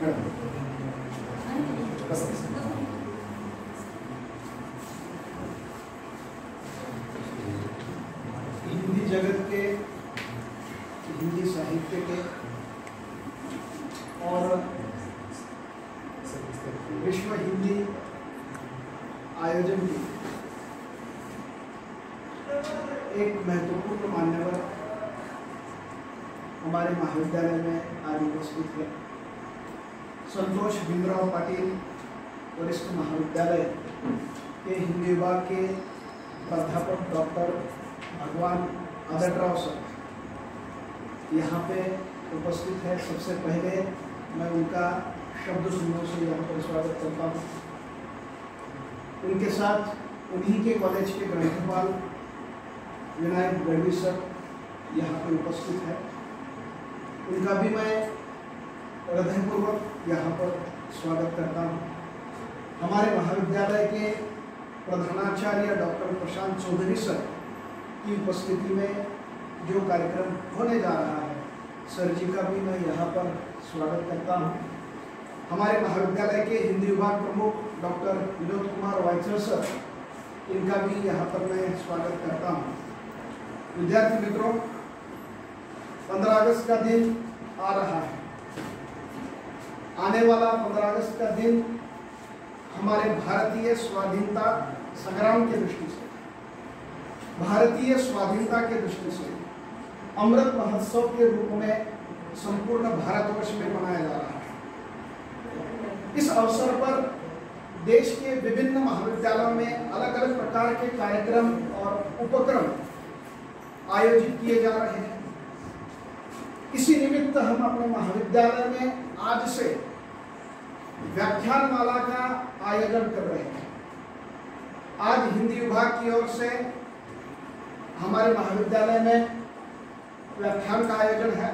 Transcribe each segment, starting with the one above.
हिंदी जगत के, हिंदी साहित्य के और विश्व हिंदी आयोजन की एक महत्वपूर्ण मान्यवर हमारे महाविद्यालय में आज उपस्थित है। संतोष भीमराव पाटिल वरिष्ठ महाविद्यालय के हिंदी विभाग के प्राध्यापक डॉक्टर भगवान आदटराव सर यहाँ पे उपस्थित है। सबसे पहले मैं उनका शब्द सुनने से यहाँ पर स्वागत करता हूँ। उनके साथ उन्हीं के कॉलेज के ग्रंथपाल विनायक गढ़वी सर यहाँ पे उपस्थित है। उनका भी मैं हृदयपूर्वक यहाँ पर स्वागत करता हूँ। हमारे महाविद्यालय के प्रधानाचार्य डॉक्टर प्रशांत चौधरी सर की उपस्थिति में जो कार्यक्रम होने जा रहा है, सर जी का भी मैं यहाँ पर स्वागत करता हूँ। हमारे महाविद्यालय के हिंदी विभाग प्रमुख डॉक्टर विनोद कुमार वाइचर सर, इनका भी यहाँ पर मैं स्वागत करता हूँ। विद्यार्थी मित्रों, 15 अगस्त का दिन आ रहा है। आने वाला 15 अगस्त का दिन हमारे भारतीय स्वाधीनता संग्राम के दृष्टि से, भारतीय स्वाधीनता के दृष्टि से अमृत महोत्सव के रूप में संपूर्ण भारतवर्ष में मनाया जा रहा है। इस अवसर पर देश के विभिन्न महाविद्यालयों में अलग अलग प्रकार के कार्यक्रम और उपक्रम आयोजित किए जा रहे हैं। इसी निमित्त हम अपने महाविद्यालय में आज से व्याख्यानमाला का आयोजन कर रहे हैं। आज हिंदी विभाग की ओर से हमारे महाविद्यालय में व्याख्यान का आयोजन है।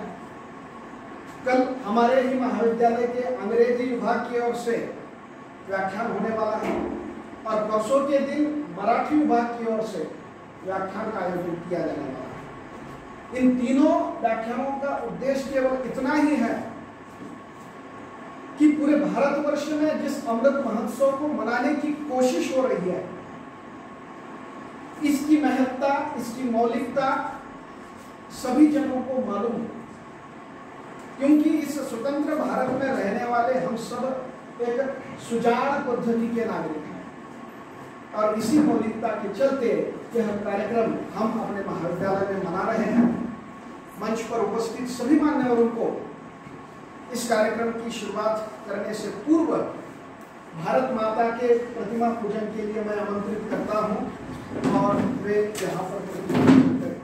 कल हमारे ही महाविद्यालय के अंग्रेजी विभाग की ओर से व्याख्यान होने वाला है और परसों के दिन मराठी विभाग की ओर से व्याख्यान का आयोजन किया जाने वाला है। इन तीनों व्याख्यानों का उद्देश्य केवल इतना ही है कि पूरे भारतवर्ष में जिस अमृत महोत्सव को मनाने की कोशिश हो रही है, इसकी महत्ता, इसकी मौलिकता सभी जनों को मालूम है, क्योंकि इस स्वतंत्र भारत में रहने वाले हम सब एक सुजाण पद्धति के नागरिक हैं और इसी मौलिकता के चलते यह कार्यक्रम हम अपने महाविद्यालय में मना रहे हैं। मंच पर उपस्थित सभी मान्यवरों को इस कार्यक्रम की शुरुआत करने से पूर्व भारत माता के प्रतिमा पूजन के लिए मैं आमंत्रित करता हूं और वे यहाँ पर प्रतिमा पूजन करें।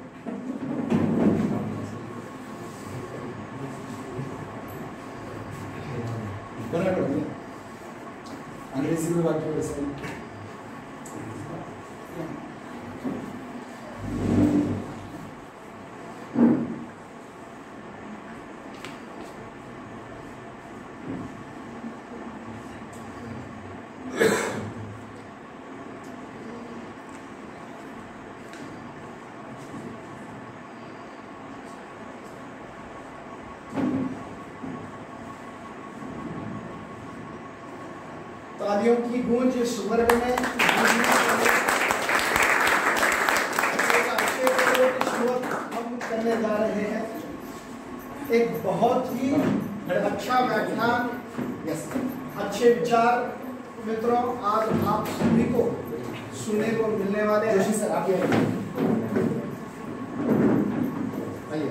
अंग्रेजी में वाक्य वैसे तालियों की गूंज इस वर्ग में हम करने जा रहे हैं। एक बहुत ही अच्छा व्याख्यान, अच्छे विचार मित्रों आज आप सभी को सुनने को मिलने वाले हैं। जोशी सर आप आइए।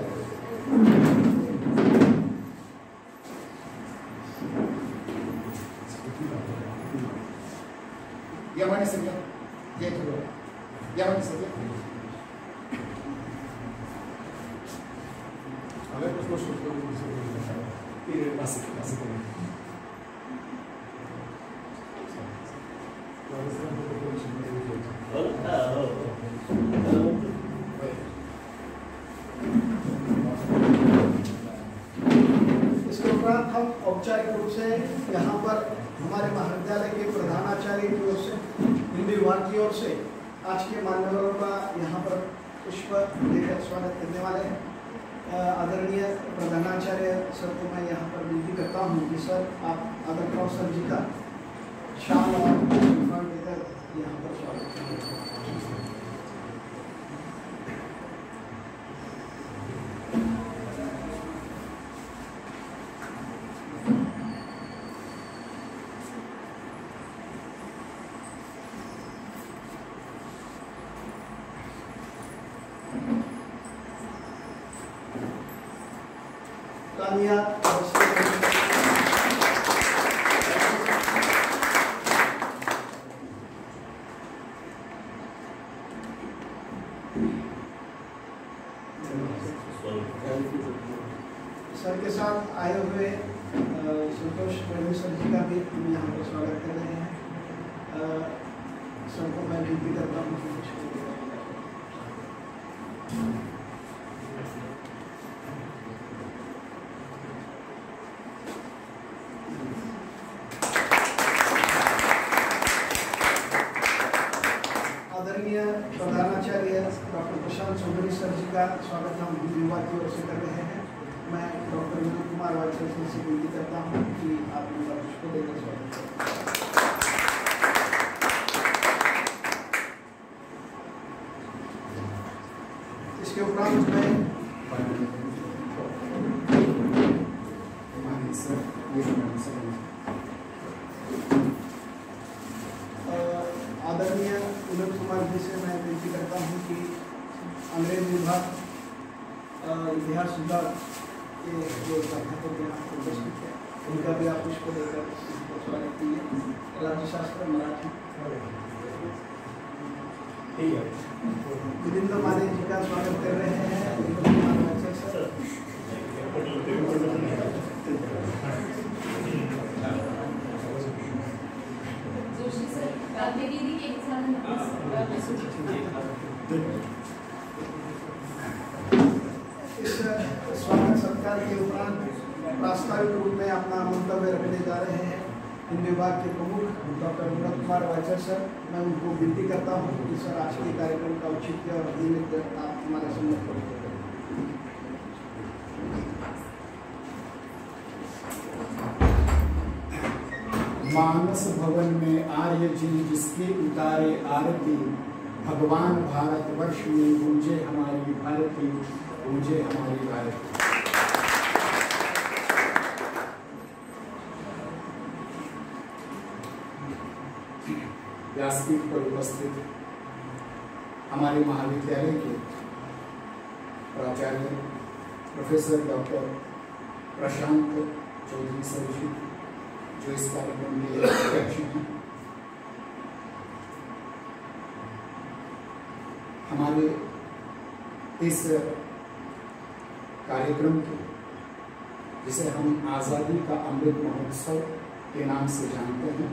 या माने सर ये तो या माने सर अगर कुछ सोच तो ये पास इसके उपरांत हम औपचारिक रूप से यहाँ पर हमारे महाविद्यालय के प्रधानाचार्य की ओर से, हिंदी विभाग की ओर से आज के मान्यवरों का यहाँ पर पुष्प देकर स्वागत करने वाले हैं। आदरणीय प्रधानाचार्य सर को मैं यहाँ पर विनती करता हूँ कि सर आप आदर राव सर जी का शाल और श्रीफल देकर यहाँ पर स्वागत करें। तानिया सर के साथ आए हुए संतोष प्रेमी सर जी का भी हम यहाँ पर स्वागत कर रहे हैं। सर को मैं विनती करता हूँ। आदरणीय प्रधानाचार्य डॉक्टर प्रशांत चौधरी सर जी का स्वागत हम हिंदी विभाग की ओर से कर रहे हैं। मैं डॉक्टर विनोद कुमार वाइचर से विनती करता हूँ कि आप उनका पुष्प देकर स्वागत करें। इसके उपरांत मैं आदरणीय विनोद कुमार जी से मैं विनती करता हूँ कि अंग्रेज विभाग इतिहास विभाग के जो प्राध्यापक यहाँ उपस्थित है उनका भी आप पुष्प देकर स्वागत कीजिए। राज्यशास्त्र मराठी विजेंद्र माने जी का स्वागत कर रहे हैं। जोशी सर मेरी दीदी के एग्जाम इस स्वागत सत्कार के उपरांत प्रास्ताविक रूप में अपना मंतव्य रखने जा रहे हैं हिंदी विभाग के प्रमुख डॉक्टर विनोद कुमार वाइचर सर। मैं उनको विनती करता हूँ कि सर आज के कार्यक्रम का औचित्य और निमित्त आप हमारे सम्मुख करें। मानस भवन में आर्य जी जिसके उतारे आरती, भगवान भारतवर्ष में गूंजे हमारी भारती, गूंजे हमारी भारती। व्यासपीठ पर उपस्थित हमारे महाविद्यालय के प्राचार्य professor doctor Prashant Chaudhary sir जी जो इस कार्यक्रम के अध्यक्ष हैं, हमारे इस कार्यक्रम के जिसे हम आज़ादी का अमृत महोत्सव के नाम से जानते हैं,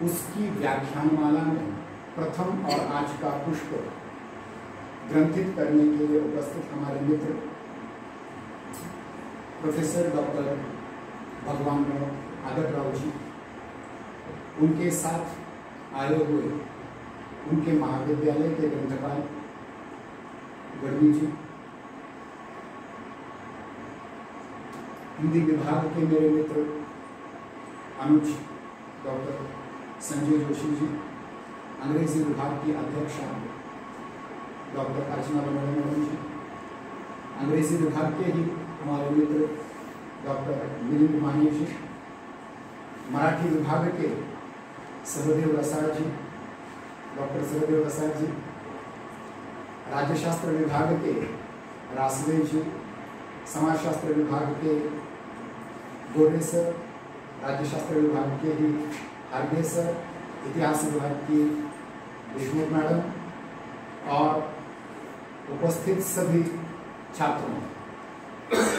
उसकी व्याख्यानमाला में प्रथम और आज का पुष्प ग्रंथित करने के लिए उपस्थित हमारे मित्र प्रोफेसर डॉक्टर भगवान आदर राव जी, उनके साथ आए हुए उनके महाविद्यालय के ग्रंथपाल गर्मी जी, हिंदी विभाग के मेरे मित्र अनुज डॉक्टर संजय जोशी जी, अंग्रेजी विभाग की अध्यक्षा डॉक्टर अर्चना बनोड़े जी, अंग्रेजी विभाग के ही हमारे मित्र डॉक्टर मिलिंद मानिया जी, मराठी विभाग के सहदेव रसाळ जी, डॉक्टर सहदेव रसाळ जी, राज्यशास्त्र विभाग के रासवे जी, समाजशास्त्र विभाग के गोरे सर, राज्यशास्त्र विभाग के ही हार्गे सर, इतिहास विभाग की देशमुख मैडम और उपस्थित सभी छात्रों,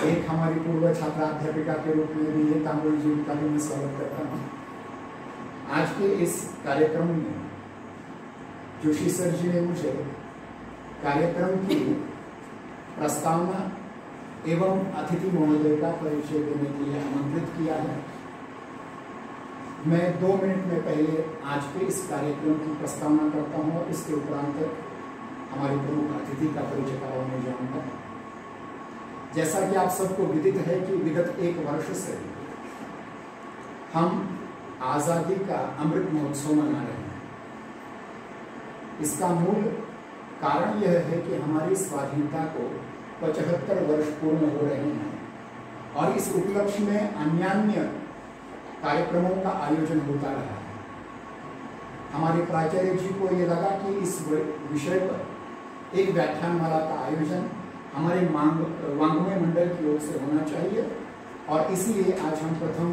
एक हमारी पूर्व छात्रा अध्यापिका के रूप में भी ये तांबुल जी का भी मैं स्वागत करता हूँ। आज के इस कार्यक्रम में जोशी सर जी ने मुझे कार्यक्रम की प्रस्तावना एवं अतिथि महोदय का परिचय देने के लिए आमंत्रित किया है। मैं 2 मिनट में पहले आज के इस कार्यक्रम की प्रस्तावना करता हूँ और इसके उपरांत हमारे प्रमुख अतिथि का परिचय करवाने जाऊंगा। जैसा कि आप सबको विदित है कि विगत 1 वर्ष से हम आज़ादी का अमृत महोत्सव मना रहे हैं। इसका मूल कारण यह है कि हमारी स्वाधीनता को 75 वर्ष पूर्ण हो रहे हैं और इस उपलक्ष्य में अन्य कार्यक्रमों का आयोजन होता रहा है। हमारे प्राचार्य जी को ये लगा कि इस विषय पर एक व्याख्यानमाला का आयोजन हमारे वाङ्मय मंडल की ओर से होना चाहिए और इसलिए आज हम प्रथम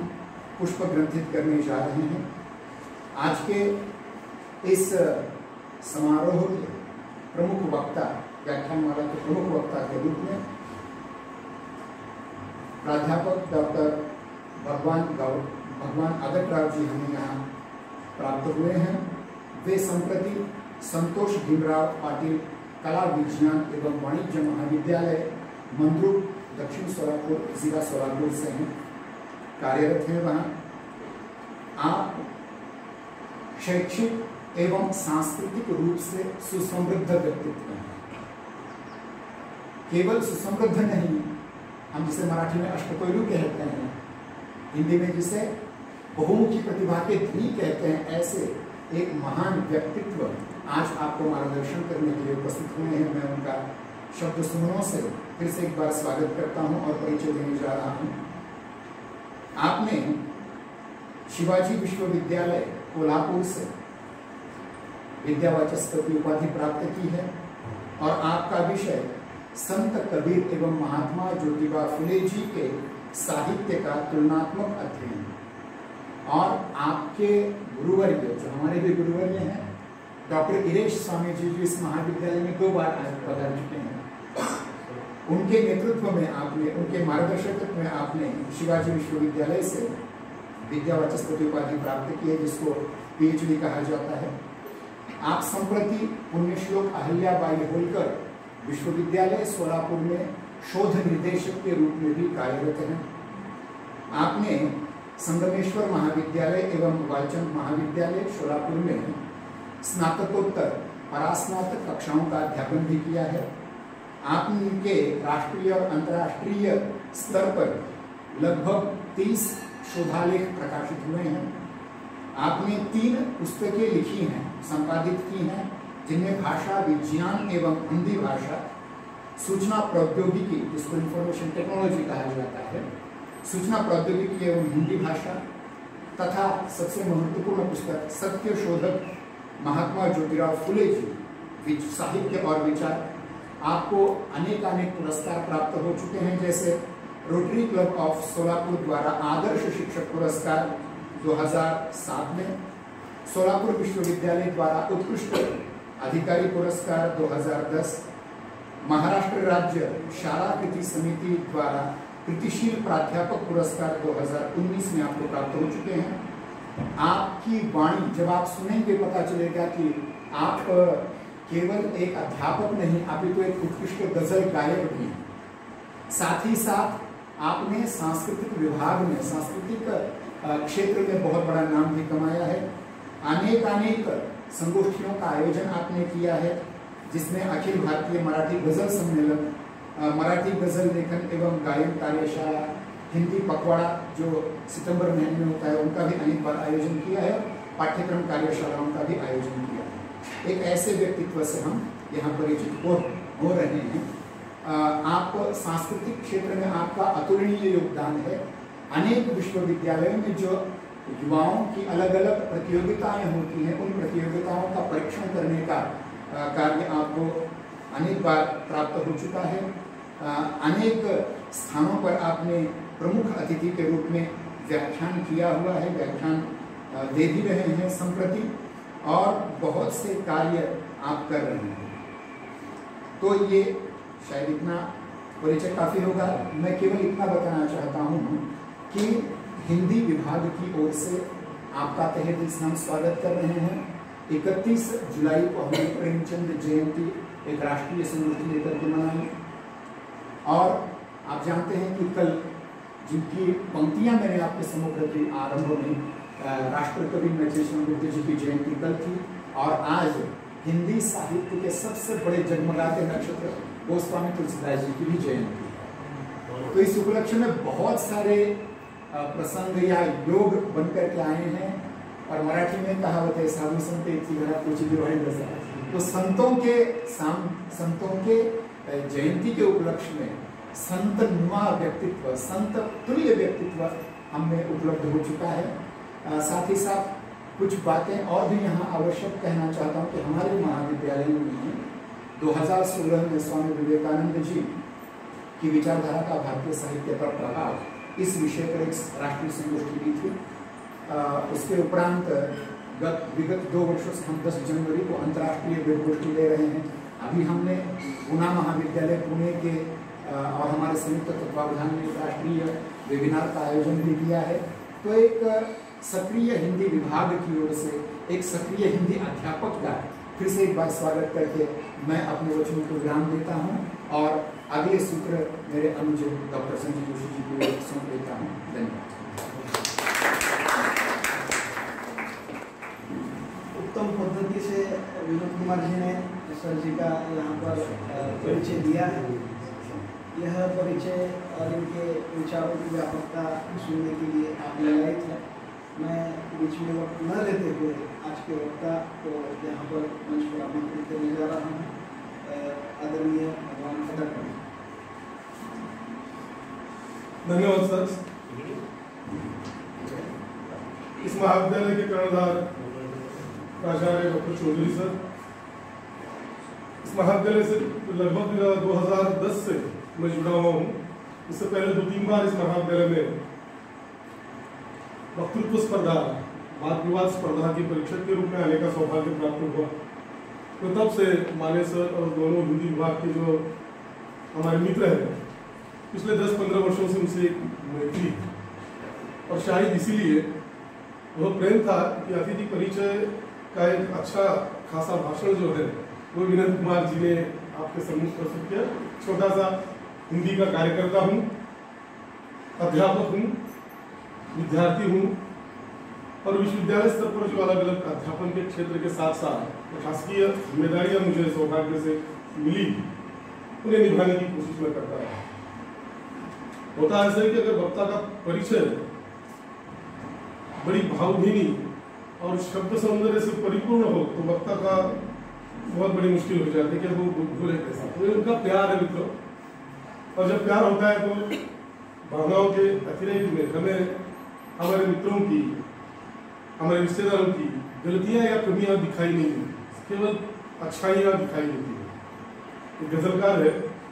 पुष्प ग्रंथित करने जा रहे हैं। आज के इस समारोह के प्रमुख वक्ता, व्याख्यानमाला के प्रमुख वक्ता के रूप में प्राध्यापक डॉक्टर भगवान अगटराव जी हमें यहाँ प्राप्त हुए हैं। वे संप्रति संतोष भीमराव पाटिल कला विज्ञान एवं वाणिज्य महाविद्यालय मंद्रुप दक्षिण सोलापुर जिला सोलापुर से हैं, कार्यरत हैं। वहाँ आप शैक्षिक एवं सांस्कृतिक रूप से सुसमृद्ध व्यक्तित्व हैं। केवल सुसमृद्ध नहीं, हम जिसे मराठी में अष्टपैलू कहते हैं, हिंदी में जिसे बहुमुखी प्रतिभा के धनी कहते हैं, ऐसे एक महान व्यक्तित्व आज आपको मार्गदर्शन करने के लिए उपस्थित हुए हैं। मैं उनका शब्द सुमनों से फिर से एक बार स्वागत करता हूं और परिचय देने जा रहा हूं। आपने शिवाजी विश्वविद्यालय कोल्हापुर से विद्यावाचस्पति उपाधि प्राप्त की है और आपका विषय संत कबीर एवं महात्मा ज्योतिबा फुले जी के साहित्य का तुलनात्मक अध्ययन। और आपके गुरुवर्य, जो हमारे भी गुरुवर्य हैं, डॉक्टर इरेश स्वामी जी जो इस महाविद्यालय में 2 बार पधार चुके हैं, उनके नेतृत्व में आपने, उनके मार्गदर्शकत्व में आपने शिवाजी विश्वविद्यालय से विद्यावाचस्पति उपाधि प्राप्त की है, जिसको PhD कहा जाता है। आप संप्रति पुण्यश्लोक अहिल्याबाई होलकर विश्वविद्यालय सोलापुर में शोध निर्देशक के रूप में भी कार्यरत हैं। आपने संगमेश्वर महाविद्यालय एवं वालचंद महाविद्यालय सोलापुर में स्नातकोत्तर परास्नातक कक्षाओं का अध्यापन भी किया है। आपके राष्ट्रीय और अंतर्राष्ट्रीय स्तर पर लगभग 30 शोधालेख प्रकाशित हुए हैं। आपने 3 पुस्तकें लिखी हैं, संपादित की हैं, जिनमें भाषा विज्ञान एवं हिंदी भाषा, सूचना प्रौद्योगिकी, जिसको इंफॉर्मेशन टेक्नोलॉजी कहा जाता है, सूचना प्रौद्योगिकी एवं हिंदी भाषा, तथा सबसे महत्वपूर्ण पुस्तक सत्य शोधक महात्मा ज्योतिराव फुले जी साहित्य और विचार। आपको अनेक पुरस्कार प्राप्त हो चुके हैं, जैसे रोटरी क्लब ऑफ सोलापुर द्वारा आदर्श शिक्षक पुरस्कार 2007 में, सोलापुर विश्वविद्यालय द्वारा उत्कृष्ट अधिकारी पुरस्कार 2010, महाराष्ट्र राज्य शाला कृति समिति द्वारा कृतिशील प्राध्यापक पुरस्कार 2019 में आपको प्राप्त हो चुके हैं। आपकी वाणी जब आप सुनेंगे पता चलेगा कि आप केवल एक अध्यापक नहीं, आप तो एक उत्कृष्ट गजल गायक भी हैं। साथ ही साथ आपने सांस्कृतिक विभाग में, सांस्कृतिक क्षेत्र में बहुत बड़ा नाम भी कमाया है। अनेक संगोष्ठियों का आयोजन आपने किया है, जिसमें अखिल भारतीय मराठी गजल सम्मेलन, मराठी गजल लेखन एवं गायन कार्यशाला, हिंदी पखवाड़ा जो सितंबर महीने में होता है, उनका भी अनेक बार आयोजन किया है। पाठ्यक्रम कार्यशालाओं का भी आयोजन किया है। एक ऐसे व्यक्तित्व से हम यहाँ परिचित हो रहे हैं। आप सांस्कृतिक क्षेत्र में आपका अतुलनीय योगदान है। अनेक विश्वविद्यालयों में जो युवाओं की अलग अलग प्रतियोगिताएं होती हैं, उन प्रतियोगिताओं का परीक्षण करने का कार्य आपको अनेक बार प्राप्त हो चुका है। अनेक स्थानों पर आपने प्रमुख अतिथि के रूप में व्याख्यान किया हुआ है, व्याख्यान दे भी रहे हैं संप्रति, और बहुत से कार्य आप कर रहे हैं। तो ये शायद इतना परिचय काफ़ी होगा। मैं केवल इतना बताना चाहता हूँ कि हिंदी विभाग की ओर से आपका तहे दिल से हम स्वागत कर रहे हैं। 31 जुलाई को हमने प्रेमचंद जयंती एक राष्ट्रीय संगठन लेकर के मनाई, और आप जानते हैं कि कल जिनकी पंक्तियां मैंने आपके सम्मुख रखी आरंभ में, राष्ट्रकवि नरसिंह जी की जयंती कल थी, और आज हिंदी साहित्य के सबसे बड़े जगमगाते नक्षत्र गोस्वामी तुलसीदास जी की भी जयंती है। तो इस उपलक्ष्य में बहुत सारे प्रसंग या योग बनकर के आए हैं। और मराठी में कहावत है, साधु संत एक ही घरात क्वचित रहे। तो संतों के जयंती के उपलक्ष्य में संत नुमा व्यक्तित्व, संत तुल्य व्यक्तित्व हमें उपलब्ध हो चुका है। साथ ही साथ कुछ बातें और भी यहाँ आवश्यक कहना चाहता हूँ कि हमारे महाविद्यालय में 2016 में स्वामी विवेकानंद जी की विचारधारा का भारतीय साहित्य पर प्रभाव, इस विषय पर एक राष्ट्रीय संगोष्ठी की थी। उसके उपरांत विगत 2 वर्षों से हम 10 जनवरी को अंतर्राष्ट्रीय वेबगोष्ठी ले रहे हैं। अभी हमने पूना महाविद्यालय पुणे के और हमारे संयुक्त तत्वावधान में राष्ट्रीय वेबिनार का आयोजन भी किया है। तो एक सक्रिय हिंदी विभाग की ओर से एक सक्रिय हिंदी अध्यापक का फिर से एक बार स्वागत करके मैं अपने वचनों को विराम देता हूँ और अगले सूत्र मेरे अनुज डॉक्टर संजय जोशी जी को सौंप देता हूँ। धन्यवाद। उत्तम पद्धति से विनोद कुमार जी ने सर जी का यहाँ पर परिचय दिया है। यह परिचय और इनके विचारों की व्यापकता सुनने के लिए आप लगाई थे। मैं बीच में वक्त न लेते हुए आज के वक्ता को यहाँ पर मंच पर आमंत्रित करने जा रहा हूँ। आदरणीय भगवान खटक। धन्यवाद सर। इस महाविद्यालय के कर्णधार प्राचार्य डॉक्टर चौधरी सर, इस महाविद्यालय से लगभग 2010 से मैं जुड़ा हुआ हूँ। इससे पहले 2-3 बार इस महाविद्यालय में वक्तृत्व स्पर्धा, वाद विवाद स्पर्धा के परीक्षक के रूप में आने का सौभाग्य प्राप्त हुआ। तो तब से माने सर और दोनों हिंदी विभाग के जो हमारे मित्र हैं, पिछले 10-15 वर्षों से उनसे एक मैत्री, और शायद इसीलिए वह प्रेम था कि अतिथि परिचय का एक अच्छा खासा भाषण जो है वो विनोद कुमार जी ने आपके सम्मुख प्रस्तुत किया। छोटा सा हिंदी का कार्यकर्ता हूँ, अध्यापक हूँ, विद्यार्थी हूँ और विश्वविद्यालय स्तर पर जो अलग अलग अध्यापन के क्षेत्र के साथ साथ प्रशासकीय जिम्मेदारियां मुझे सौभाग्य से मिली, उन्हें निभाने की कोशिश मैं करता रहा। होता ऐसा है कि अगर वक्ता का परिचय बड़ी भावभीनी और शब्द सौंदर्य से परिपूर्ण हो तो वक्ता का बहुत बड़ी मुश्किल हो जाती है कि वो भूले कैसा। तो उनका प्यार है मित्रों, और जब प्यार होता है तो भावनाओं के अतिरेक में हमें हमारे मित्रों की, हमारे रिश्तेदारों की गलतियां या कमियां दिखाई नहीं देती, केवल अच्छाइयां दिखाई देती है। गजलकार है,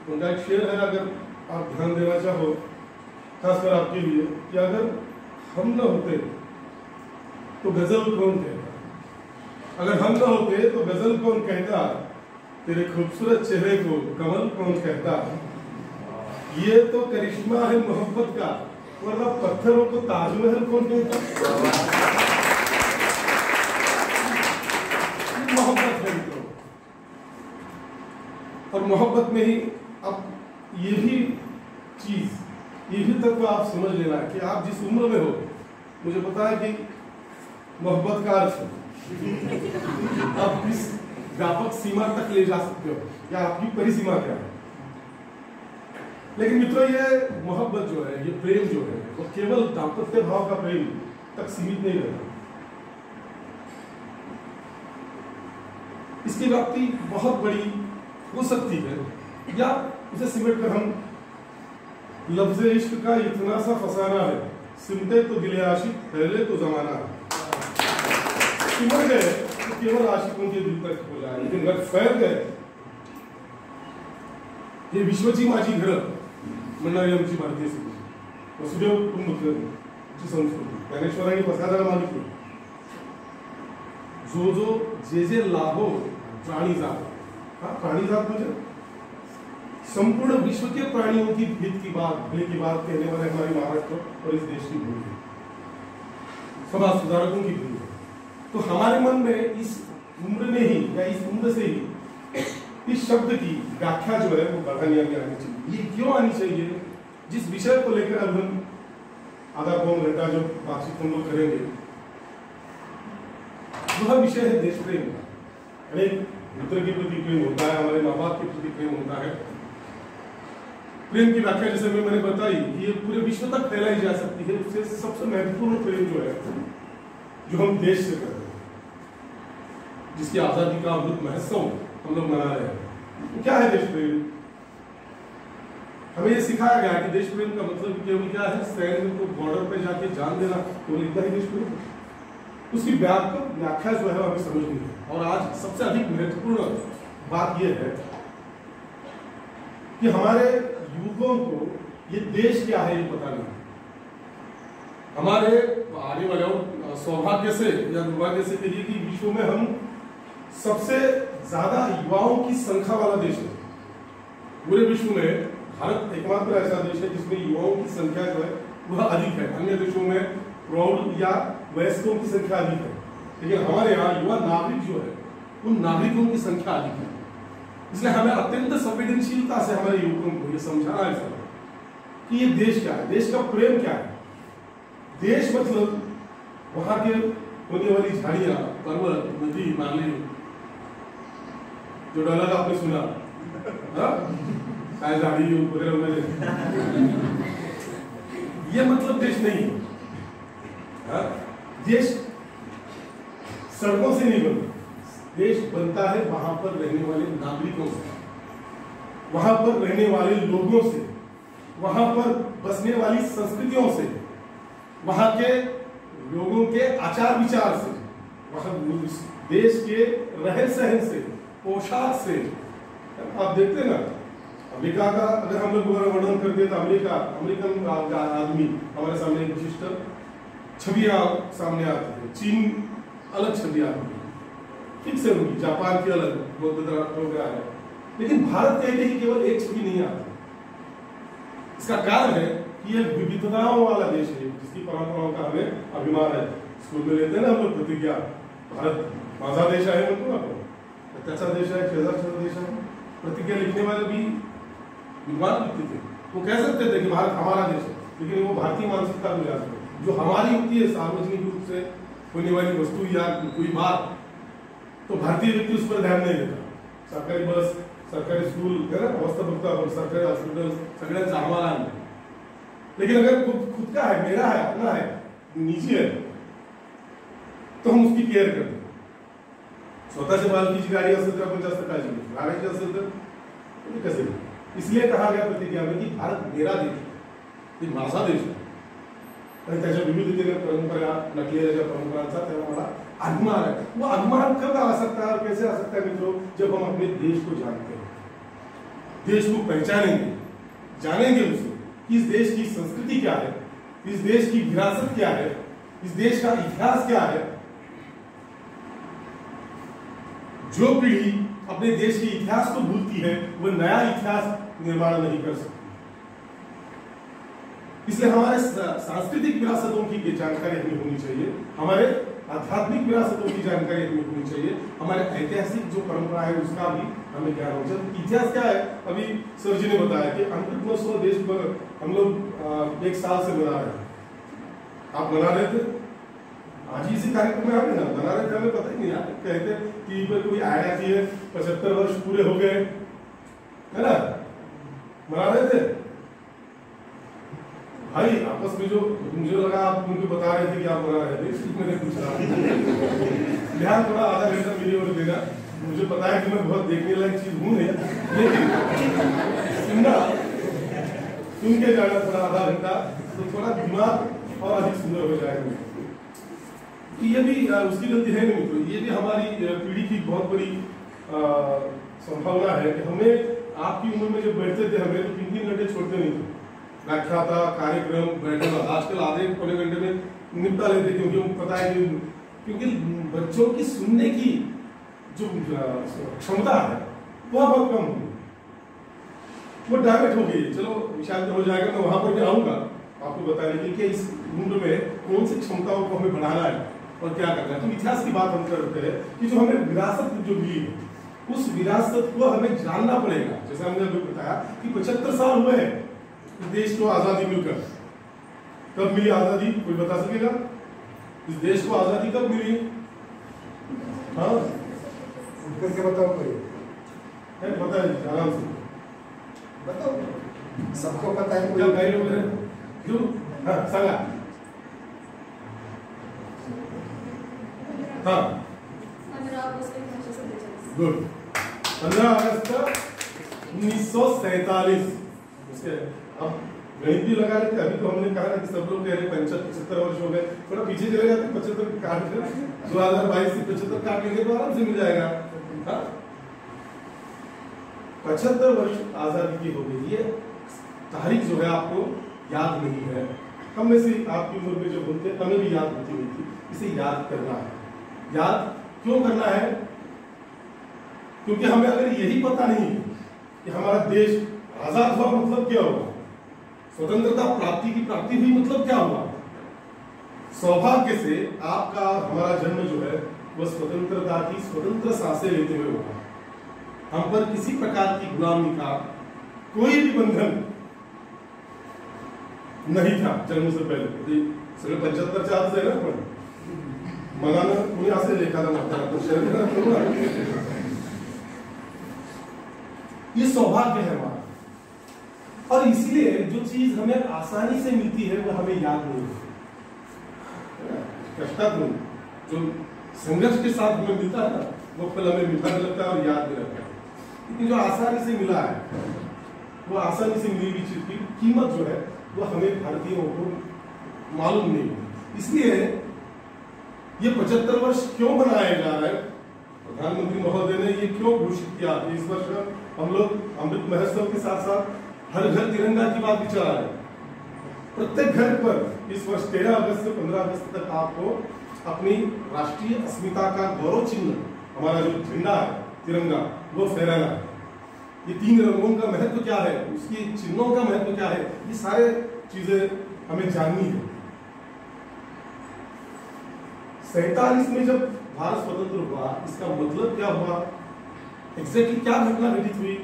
उनका एक शेर है, अगर आप ध्यान देना चाहो खासकर आपके लिए, कि अगर हम न होते तो गजल कौन कहता, अगर हम न होते तो गजल कौन कहता, तेरे खूबसूरत चेहरे को कमल कौन कहता, ये तो करिश्मा है मोहब्बत का, वरना पत्थरों को ताजमहल कौन कहता। मोहब्बत है मित्रों, और मोहब्बत में ही अब ये भी चीज, ये भी तत्व आप समझ लेना कि आप जिस उम्र में हो, मुझे पता है कि मोहब्बत का अर्थ आप किस व्यापक सीमा तक ले जा सकते हो या आपकी परिसीमा क्या है। लेकिन मित्रों, ये मोहब्बत जो है, ये प्रेम जो है, वो केवल दाम्पत्य भाव का प्रेम तक सीमित नहीं रहता। इसकी व्याप्ति बहुत बड़ी हो सकती है, या इसे सिमट कर हम लफ्ज़ इश्क का इतना सा फसाना है, सिमटे तो दिले आशिक, फैले तो जमाना है। सिमट गए तो केवल आशिकों के दिल तक हो जाए, लेकिन अगर फैल गए, ये विश्वची माझी घर म्हणणारी आमची भारतीय संस्कृती, वसुदेव कुटुंबकची संस्कृती, ज्ञानेश्वरांनी पसाराला मागितली, जो जे लाभो प्राणी जात। हाँ, प्राणी जात मुझे संपूर्ण विश्व के प्राणियों की हित की बात, भले की बात कहने वाले हमारे महाराष्ट्र और इस देश की भूमि है, समाज सुधारकों की भूमि है। तो हमारे मन में इस उम्र में ही या इस उम्र से ही इस शब्द की व्याख्या जो है वो बढ़ानी आगे आनी चाहिए। ये क्यों आनी चाहिए? जिस विषय को लेकर अब हम आधा पौन घंटा जो बातचीत हम लोग करेंगे, वह विषय है देश प्रेम। अनेक मित्र के प्रति प्रेम होता है, हमारे माँ बाप के प्रति प्रेम होता है, प्रेम की व्याख्या जैसे मैंने बताई कि ये पूरे विश्व तक फैलाई जा सकती है। उससे सबसे महत्वपूर्ण प्रेम जो है, जो हम देश से करते हैं, जिसकी आजादी का अमृत महोत्सव हम लोग मना रहे हैं, तो क्या है देश प्रेम? हमें ये सिखाया गया है कि देश प्रेम का मतलब केवल क्या है, सैन्य को बॉर्डर पे जाके जान देना, केवल इतना ही देश प्रेम है। उसकी व्याख्या जो है हमें समझनी है। और आज सबसे अधिक महत्वपूर्ण बात यह है कि हमारे युवकों को ये देश क्या है ये पता नहीं। हमारे आने वाले सौभाग्य से या दुर्भाग्य से कहिए कि विश्व में हम सबसे ज्यादा युवाओं की संख्या वाला देश है। पूरे विश्व में भारत एकमात्र ऐसा देश है जिसमें युवाओं की संख्या जो है वह अधिक है। अन्य देशों में प्रौढ़ या वयस्कों की संख्या अधिक है, लेकिन हमारे यहाँ युवा नागरिक जो है उन नागरिकों की संख्या अधिक है। इसलिए हमें अत्यंत संवेदनशीलता से हमारे युवकों को ये समझाना है कि ये देश क्या है, देश का प्रेम क्या है। देश मतलब वहां के होने वाली झाड़ियां, पर्वत, नदी, नाले, जो डायलॉग आपने सुना, झाड़ी ये मतलब देश नहीं है। देश सड़कों से नहीं बनता, देश बनता है वहां पर रहने वाले नागरिकों से, वहां पर रहने वाले लोगों से, वहां पर बसने वाली संस्कृतियों से, वहां के लोगों के आचार विचार से, वहां देश के रहन सहन से, पोशाक से। आप देखते ना, अमेरिका का अगर हम लोग वर्णन करते तो अमेरिकन आदमी हमारे सामने एक विशिष्ट छवियां सामने आती है। चीन अलग छवि आती है, ठीक से होगी, जापान की अलग, बौद्ध धर्म है, लेकिन भारत कहते ही केवल एक छवि नहीं आती। इसका कारण है कि ये विविधताओं वाला देश है, जिसकी परंपराओं का हमें अभिमान है। स्कूल में लेते हैं ना हम लोग प्रतिज्ञा, भारत माझा देश है, मतलब त्याचा देश है, शेजारचा देश है। प्रतिज्ञा लिखने वाले भी विद्वान लिखते थे, वो कह सकते थे कि भारत हमारा देश है, लेकिन वो भारतीय मानसिकता में जाते थे। जो हमारी होती है सार्वजनिक रूप से होने वाली वस्तु या कोई बात, तो भारतीय व्यक्ति उस पर ध्यान नहीं देता। सरकारी बस, सरकारी स्कूल है ना, अवस्था बघता, सरकारी हॉस्पिटल सगळ्यांचा आम्हाला आहे, लेकिन अगर खुद का है, मेरा है, अपना है, निजी है, तो हम उसकी केयर करते हैं। स्वतःच्या मालकीची गाडी असेल तर आपण जास्त काळजी घेतो, गाड्याची असेल तर कसे। इसलिए कहा गया प्रतिज्ञा में कि भारत मेरा देश है, माझा देश है, आणि त्याच्या विविधतेने परंपरा, नकलेल्या परंपरांचा त्याला मला अभिमान है। वो अभिमान कब आ सकता है और कैसे आ सकता है मित्रों, जब हम अपने देश को जानते हैं, देश को पहचानेंगे, जानेंगे उसे कि इस देश की संस्कृति क्या है, इस देश की विरासत क्या है, इस देश का इतिहास क्या है। जो पीढ़ी अपने देश के इतिहास को भूलती है वो नया इतिहास निर्माण नहीं कर सकती। इसलिए हमारे सांस्कृतिक विरासतों की जानकारी हमें होनी चाहिए, हमारे आध्यात्मिक विरासतों की जानकारी हमें होनी चाहिए, हमारे ऐतिहासिक जो परंपरा है उसका भी हमें ज्ञान होना चाहिए। इतिहास क्या है, अभी सर जी ने बताया कि अमृत महोत्सव देश पर हम लोग 1 साल से मना रहे हैं। आप मना रहे थे, आज इसी कार्यक्रम में आगे ना बना रहे थे, हमें पता ही नहीं यार, कहते टीवी पर कोई आया कि 75 वर्ष पूरे हो गए, है ना, मना रहे थे भाई आपस में। जो मुझे लगा आप उनको बता रहे थे कि आप मना रहे थे, मैंने पूछा ध्यान थोड़ा आधा घंटा मेरी ओर देना। मुझे पता है कि मैं बहुत देखने लायक चीज हूँ नहीं, लेकिन सुनना, सुन के जाना थोड़ा आधा घंटा, तो थोड़ा दिमाग और अधिक सुंदर हो जाएगा। ये भी उसकी गलती है नहीं मित्रों, ये भी हमारी पीढ़ी की बहुत बड़ी संभावना है कि हमें आपकी उम्र में जब बैठते थे हमें तो 3-3 घंटे छोड़ते नहीं थे, व्याख्याता कार्यक्रम बैठना। आजकल आधे पौने घंटे में निपटा लेते, क्योंकि उनको पता है कि क्योंकि बच्चों की सुनने की जो क्षमता है वह बहुत कम होगी, वो डायरेक्ट हो गई। चलो विशाल हो जाएगा, मैं वहां पर भी आऊंगा आपको बताने के इस उम्र में कौन सी क्षमताओं को हमें बढ़ाना है और क्या करना है। तो इतिहास की बात हम करते हैं कि जो हमें विरासत जो मिली है, उस विरासत को हमें जानना पड़ेगा। जैसे हमने अभी बताया कि 75 साल हुए हैं देश को आजादी मिलकर। कब मिली आजादी, कोई बता सकेगा? इस देश को आजादी कब मिली? हाँ करके बताओ, कोई पता है, आराम से बताओ। सबको पता है क्या गाइड वगैरह क्यों? हाँ सांगा हाँ 15 अगस्त 1947 गुड 15 अगस्त 1947 उसके अब गणित भी लगा लेते। अभी तो हमने कहा ना कि सब लोग कह रहे 75 वर्ष हो गए, थोड़ा पीछे चले जाते 75 काट कर 2022 से 75 काट लेंगे तो आराम से मिल जाएगा। हाँ 75 वर्ष आजादी की हो गई। ये तारीख जो है आपको याद नहीं है। हम में से आपकी उम्र में जो बोलते हैं हमें भी याद होती हुई थी। इसे याद करना है। याद क्यों करना है? क्योंकि हमें अगर यही पता नहीं कि हमारा देश आजाद हुआ मतलब क्या हुआ, स्वतंत्रता प्राप्ति की प्राप्ति हुई मतलब क्या हुआ। सौभाग्य से आपका हमारा जन्म जो है वह स्वतंत्रता की स्वतंत्र सांसें लेते हुए हुआ। हम पर किसी प्रकार की गुलामी का कोई भी बंधन नहीं था जन्म से पहले। सगळे 75 चार्ज आहे ना, पण मनानं कोणी असे लेखाला म्हणतात तो शरीर ये सौभाग्य है हमारा। और इसलिए जो चीज हमें आसानी से मिलती है वो हमें याद नहीं होती। कष्टात्मक जो संघर्ष के साथ हमें मिलता है ना वो फल हमें मीठा लगता है और याद भी रहता है। लेकिन जो आसानी से मिला है वो आसानी से मिली हुई चीज की कीमत जो है वो हमें भारतीयों को मालूम नहीं होती। इसलिए ये 75 वर्ष क्यों मनाया जा रहा है? प्रधानमंत्री महोदय ने ये क्यों घोषित किया? इस वर्ष हम लोग अमृत महोत्सव के साथ साथ हर घर तिरंगा की बात भी चला रहे हैं। प्रत्येक घर पर इस वर्ष 13 अगस्त से 15 अगस्त तक आपको अपनी राष्ट्रीय अस्मिता का गौरव चिन्ह, हमारा जो झंडा है तिरंगा, वो फहराना है। ये 3 रंगों का महत्व क्या है, उसकी चिन्हों का महत्व क्या है, ये सारे चीजें हमें जाननी है। 47 में जब भारत स्वतंत्र हुआ, इसका मतलब क्या हुआ, एग्जैक्टली क्या घटना घटित हुई?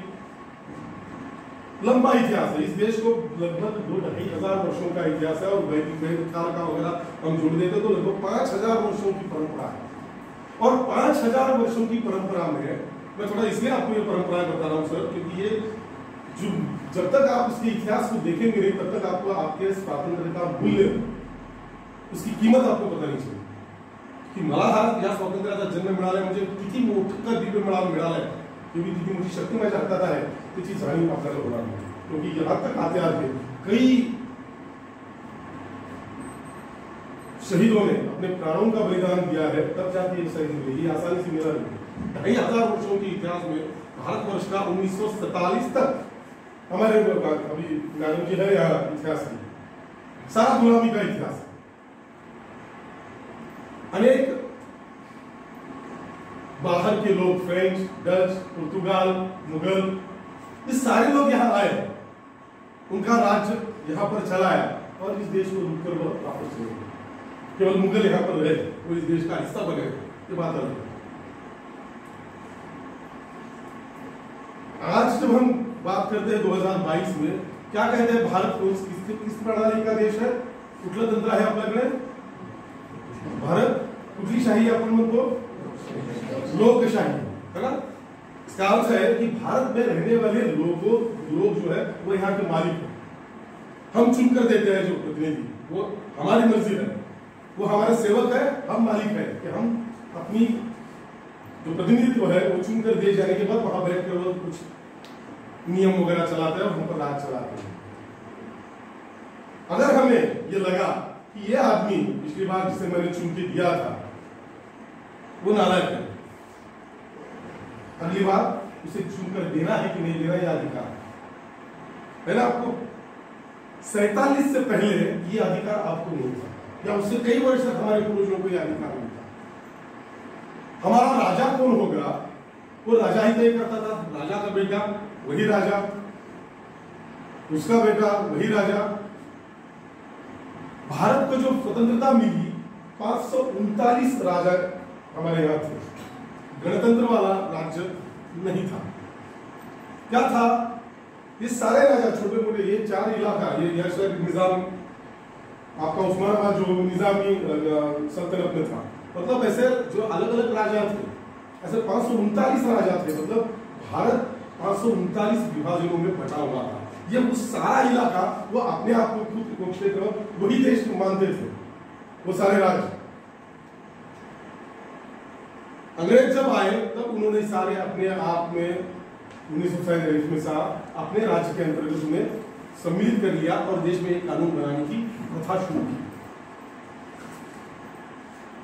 लंबा इतिहास है। इस देश को लगभग 2,500 वर्षों का इतिहास है और वैदिक काल का वगैरह हम जोड़ देते तो लगभग 5,000 वर्षों की परंपरा है। और 5,000 वर्षों की परंपरा में मैं थोड़ा इसलिए आपको ये परंपराएं बता रहा हूँ सर, क्योंकि ये जो जब तक आप इसके इतिहास को देखेंगे नहीं तब तक आपको आपके स्वातंत्र्य मूल्य, उसकी कीमत आपको पता नहीं चलेगी की मला हा या स्वातंत्र्याचा जन्म मिळाला म्हणजे किती मोठं दिव्य मिळालंय, क्योंकि किती मोठी शक्ती माझ्या हातात आहे त्याची जाणीव आपल्याला होणार नाही। क्योंकि यहाँ तक आते आते कई शहीदों ने अपने प्राणों का बलिदान दिया है, तब जाके ये शहीद मिली। आसानी से मिला नहीं। 2,500 वर्षों के इतिहास में भारतवर्ष का 1947 तक हमारे अभी मैडम जी है यहाँ इतिहास की सारा गुलामी का इतिहास है। अनेक बाहर के लोग, फ्रेंच, डच, पुर्तगाल, मुगल, ये सारे लोग यहाँ आए, उनका राज्य यहाँ पर चलाया और इस देश को लूटकर वो वापस चले गए। केवल मुगल यहाँ पर रहे, वो इस देश का हिस्सा बने, ये बात अलग है। आज जब हम बात करते हैं 2022 में, क्या कहते हैं भारत को किस प्रणाली का देश है? कुठलं तंत्र आहे आपल्याकडे? भारत कुठली शाही आपण म्हणतो? लोकशाही, है ना? इसका अर्थ है कि भारत में रहने वाले लोग जो है वो यहाँ के मालिक हैं। हम चुनकर देते हैं जो प्रतिनिधि, वो हमारी मर्जी है, वो हमारे सेवक है, हम मालिक है कि हम अपनी जो प्रतिनिधित्व है वो चुनकर दिए जाने के बाद वहां बैठ कर वो कुछ नियम वगैरह चलाते हैं और हम पर राज चलाते हैं। अगर हमें ये लगा कि ये आदमी पिछली बार जिसे मैंने चुन के दिया था वो नालायक है, अगली बार उसे चुनकर देना है कि नहीं देना, यह अधिकार है ना आपको। 47 से पहले ये अधिकार आपको नहीं था, या उससे कई वर्ष तक हमारे पूर्वजों को यह अधिकार नहीं था। हमारा राजा कौन होगा वो राजा ही तय करता था। राजा का बेटा वही राजा, उसका बेटा वही राजा। भारत को जो स्वतंत्रता मिली 539 राजा हमारे यहाँ थे, गणतंत्र वाला राज्य नहीं था। क्या था? ये सारे राजा छोटे मोटे, ये 4 इलाका, ये निजाम आपका उस्मानाबाद जो निजामी सल्तनत में था, मतलब ऐसे जो अलग अलग राजा थे, ऐसे 539 राजा थे। मतलब भारत 539 विभाजनों में बटा हुआ था। ये उस सारा इलाका वो अपने आप को खुद को क्षेत्र वही देश मानते थे, वो सारे राज्य। अंग्रेज जब आए तब उन्होंने सारे अपने आप में 1947 में अपने राज्य के अंतर्गत उन्हें सम्मिलित कर लिया और देश में एक कानून बनाने की प्रथा शुरू की।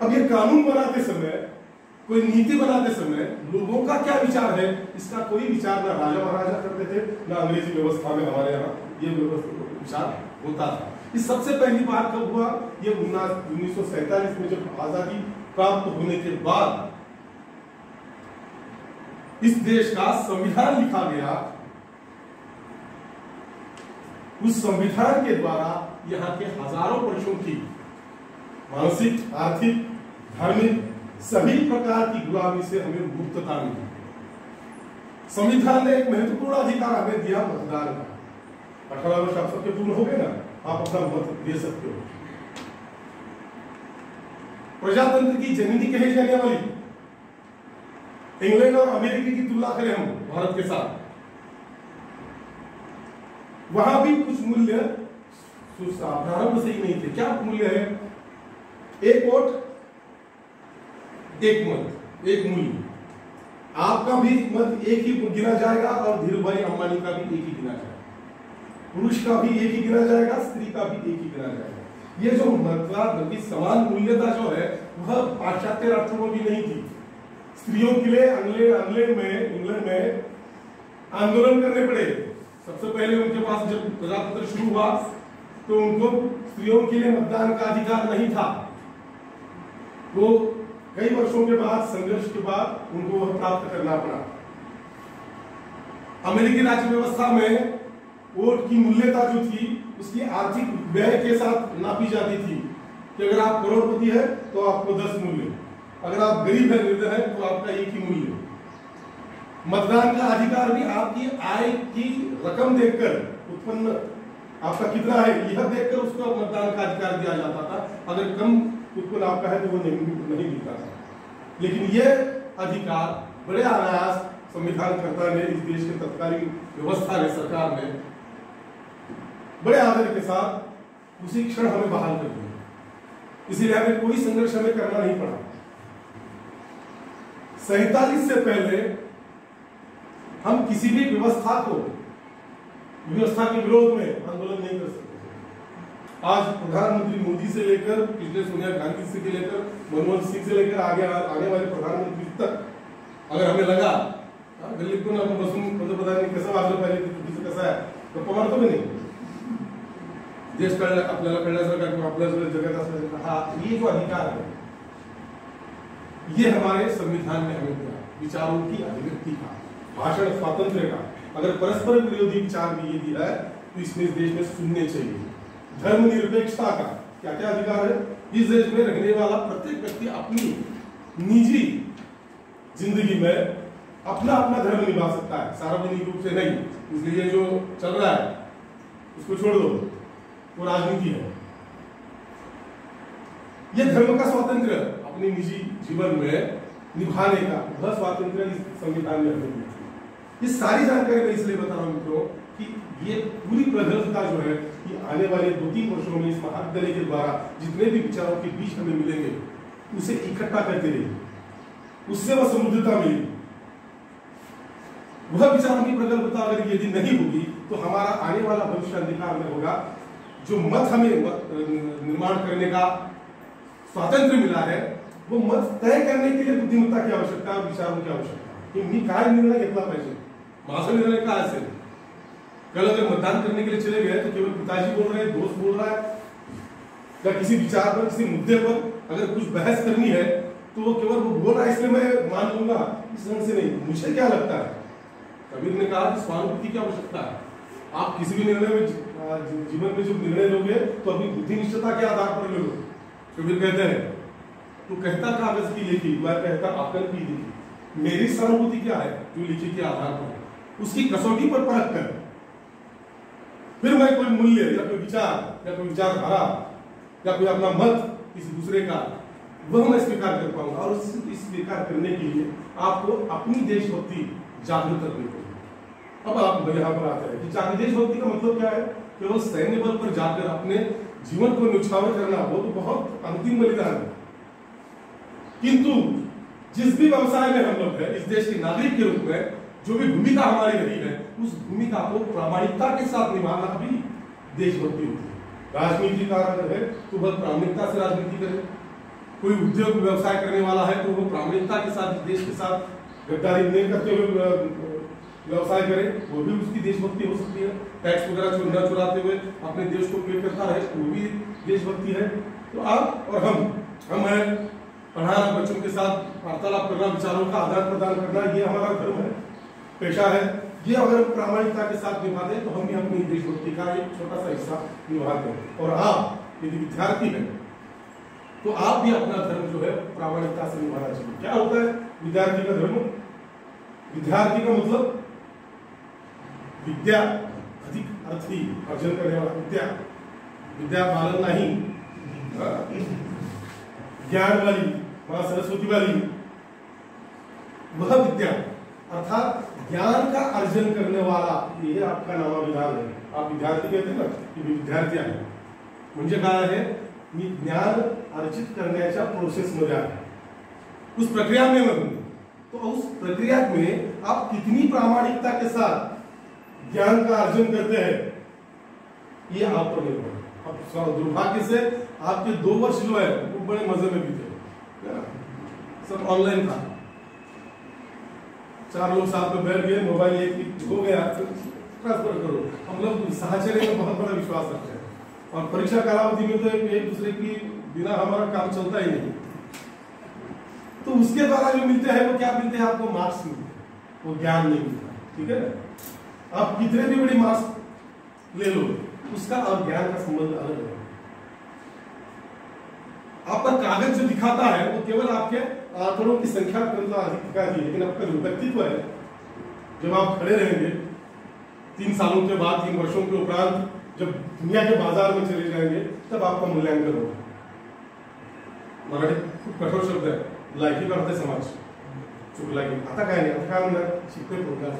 अब ये कानून बनाते समय, कोई नीति बनाते समय लोगों का क्या विचार है, इसका कोई विचार ना राजा महाराजा करते थे, ना अंग्रेजी व्यवस्था में हमारे यहाँ ये विचार होता था। इस सबसे पहली बार कब हुआ, ये 1947 में जब आजादी प्राप्त होने के बाद इस देश का संविधान लिखा गया। उस संविधान के द्वारा यहाँ के हजारों वर्षों की मानसिक, आर्थिक, धार्मिक सभी प्रकार की गुलामी से हमें मुक्तता मिली। संविधान ने एक महत्वपूर्ण अधिकार हमें दिया, मतदान का। 18 वर्ष आप सबके पूर्ण हो गए ना, आप अपना मत दे सकते हो। प्रजातंत्र की जननी कही जाने वाली इंग्लैंड और अमेरिका की तुलना करें हम भारत के साथ, वहां भी कुछ मूल्य प्रारंभ से ही नहीं थे। क्या मूल्य है? एक वोट, एक मत, एक मूल्य। आपका भी मत एक ही गिना जाएगा और धीरू भाई अंबानी का भी एक ही गिना जाएगा, पुरुष का भी एक ही गिना जाएगा, स्त्री का भी एक ही गिना जाएगा। ये जो मतलब की समान मूल्यता जो है वह पाश्चात्य राष्ट्रों में भी नहीं थी। स्त्रियों के लिए इंग्लैंड में आंदोलन करने पड़े। सबसे पहले उनके पास जब प्रजातंत्र शुरू हुआ तो उनको स्त्रियों के लिए मतदान का अधिकार नहीं था। वो कई वर्षों के बाद, संघर्ष के बाद उनको वह प्राप्त करना पड़ा। अमेरिकी राज्य व्यवस्था में वोट की मूल्यता जो थी उसकी आर्थिक व्यय के साथ नापी जाती थी कि अगर आप करोड़पति है तो आपको 10 मूल्य, अगर आप गरीब है, निर्धन है तो आपका एक ही मूल्य। मतदान का अधिकार भी आपकी आय की रकम देखकर, उत्पन्न आपका कितना है यह देखकर उसको मतदान का अधिकार दिया जाता था। अगर कम उत्पन्न आपका है तो वो नहीं मिलता था। लेकिन यह अधिकार बड़े अनायास संविधानकर्ता ने, इस देश के तत्कालीन व्यवस्था ने, सरकार ने बड़े आदर के साथ उसी क्षण हमें बहाल कर दिया। इसीलिए हमें कोई संघर्ष हमें करना नहीं पड़ा। 47 से पहले हम किसी भी व्यवस्था के विरोध में आंदोलन नहीं कर सकते। आज प्रधानमंत्री मोदी से लेकर पिछले सोनिया गांधी से लेकर मनमोहन सिंह से लेकर आने वाले प्रधानमंत्री तक अगर हमें लगा दिल्ली को बसून पंतप्रधान कसं वागलं पाहिजे, चुकीचं कसं आहे गप्पा मारतो की नाही, देश आपल्याला कळण्यासारखा किंवा आपल्या जगात असण्यासारखा हा ये जो अधिकार है ये हमारे संविधान ने हमें दिया, विचारों की अभिव्यक्ति का, भाषण स्वातंत्र्य का। अगर परस्पर विरोधी विचार भी ये दिया है तो इसमें इस देश में सुनने चाहिए। धर्मनिरपेक्षता का क्या क्या अधिकार है? इस देश में रहने वाला प्रत्येक व्यक्ति अपनी निजी जिंदगी में अपना अपना धर्म निभा सकता है, सार्वजनिक रूप से नहीं। इसलिए जो चल रहा है उसको छोड़ दो, वो राजनीति है। ये धर्म का स्वातंत्र्य अपने निजी जीवन में निभाने का वह स्वातंत्र्य इस संविधान में हमें मिला। ये सारी जानकारी मैं इसलिए बता रहा हूं मित्रों कि ये पूरी प्रगल्भता जो है कि आने वाले 2-3 वर्षों में इस महाविद्यालय के द्वारा जितने भी विचारों के बीच हमें मिलेंगे उसे इकट्ठा करते रहेंगे, उससे वह समृद्धता मिलेगी। वह विचारों की प्रगल्भता अगर यदि नहीं होगी तो हमारा आने वाला भविष्य अंधकार में होगा। जो मत हमें निर्माण करने का स्वातंत्र्य मिला है वो मत तय करने के लिए बुद्धिमत्ता की आवश्यकता है, विचारों की आवश्यकता है कि मी काय निर्णय घेतला पाहिजे, माझा निर्णय काय असेल। कल अगर मतदान करने के लिए चले गए तो केवल पिताजी बोल रहे हैं, दोस्त बोल रहा है, या किसी विचार पर, किसी मुद्दे पर अगर कुछ बहस करनी है तो वो केवल वो बोल रहा है इसलिए मैं मान लूंगा, इस ढंग से नहीं। मुझे क्या लगता है, कबीर ने कहा कि स्वानुभूति की आवश्यकता है। आप किसी भी निर्णय में जीवन में जो निर्णय लोगे तो अपनी बुद्धिनिष्ठता के आधार पर लो। कबीर कहते हैं तू कहता कागज की लिखी, मैं कहता अकल की लिखी। मेरी सहानुभूति क्या है? जो लिखी के आधार पर, उसकी कसौटी पर परख कर फिर मैं कोई मूल्य या कोई विचार या कोई विचारधारा या कोई अपना मत किसी दूसरे का वह मैं स्वीकार कर पाऊंगा। और इस स्वीकार करने के लिए आपको अपनी देशभक्ति जागृत करनी पड़ेगी, अब आप यहाँ पर आते हैं कि देशभक्ति का मतलब क्या है? केवल सैन्य बल पर जाकर अपने जीवन को न्यौछावर करना, वो तो बहुत अंतिम बलिदान है। किंतु जिस भी व्यवसाय में हम लोग हैं, इस देश के नागरिक के रूप में जो भी भूमिका हमारी रही है, उस भूमिका को प्रामाणिकता के साथ निभाना भी देशभक्ति होती है। राजनीति का अगर है तो वह प्रामाणिकता से राजनीति करे, कोई उद्योग व्यवसाय करने वाला है तो वो प्रामाणिकता के साथ देश के साथ गद्दारी नहीं करते हुए व्यवसाय करे, वो भी उसकी देशभक्ति हो सकती है। टैक्स वगैरह चुराते हुए अपने देश को पे करता है, वो भी देशभक्ति है। तो आप और हम हैं, पढ़ाना, बच्चों के साथ वार्तालाप करना, विचारों का आदान प्रदान करना, ये हमारा धर्म है, पेशा है। ये अगर प्रामाणिकता के साथ निभाते हैं तो हम भी अपनी देशभक्ति का एक छोटा सा हिस्सा निभाते हैं। और आप यदि विद्यार्थी हैं तो आप भी अपना धर्म जो है प्रामाणिकता से निभाना चाहिए। क्या होता है विद्यार्थी का धर्म? विद्यार्थी का मतलब विद्या अधिक अर्थी अर्जन करने वाला, विद्या पालन नहीं, ज्ञान वाली, मां सरस्वती वाली वह विद्या, अर्थात ज्ञान का अर्जन करने वाला, ये आपका नामाभिधान है। आप विद्यार्थी कहते हैं ना कि विद्यार्थी आहे म्हणजे काय आहे? मी ज्ञान अर्जित करण्याच्या प्रोसेस मध्ये आहे, उस प्रक्रिया में मैं हूं। तो उस प्रक्रिया में आप कितनी प्रामाणिकता के साथ ज्ञान का अर्जन करते हैं, ये आप पर निर्भर है। अब दुर्भाग्य से आपके 2 वर्ष जो है वो बड़े मजे में बीते, सब ऑनलाइन था, 4 लोग साथ में बैठ गए, मोबाइल एक हो गया, ट्रांसफर करो। हम लोग साहचर्य में बहुत बड़ा विश्वास रखते हैं और परीक्षा कालावधि में तो एक दूसरे की बिना हमारा काम चलता ही नहीं। तो उसके द्वारा जो मिलते हैं वो क्या मिलते हैं? आपको मार्क्स मिलते हैं, वो ज्ञान नहीं मिलता। ठीक है ना? आप कितने भी बड़ी मार्क्स ले लो, उसका और ज्ञान का संबंध अलग है। आपका कागज जो दिखाता है वो केवल आपके आंकड़ों की संख्या अधिक दिखाती है, लेकिन आपका जो व्यक्तित्व है, जब आप खड़े रहेंगे 3 सालों के बाद, 3 वर्षों के उपरांत, जब दुनिया के बाजार में चले जाएंगे, तब आपका मूल्यांकन होगा। मराठी खूप कठोर शब्द आहे, लायकी करते समाज चुकला की आता काय नाही, आता काय म्हणणार, शिकतोय प्रोग्राम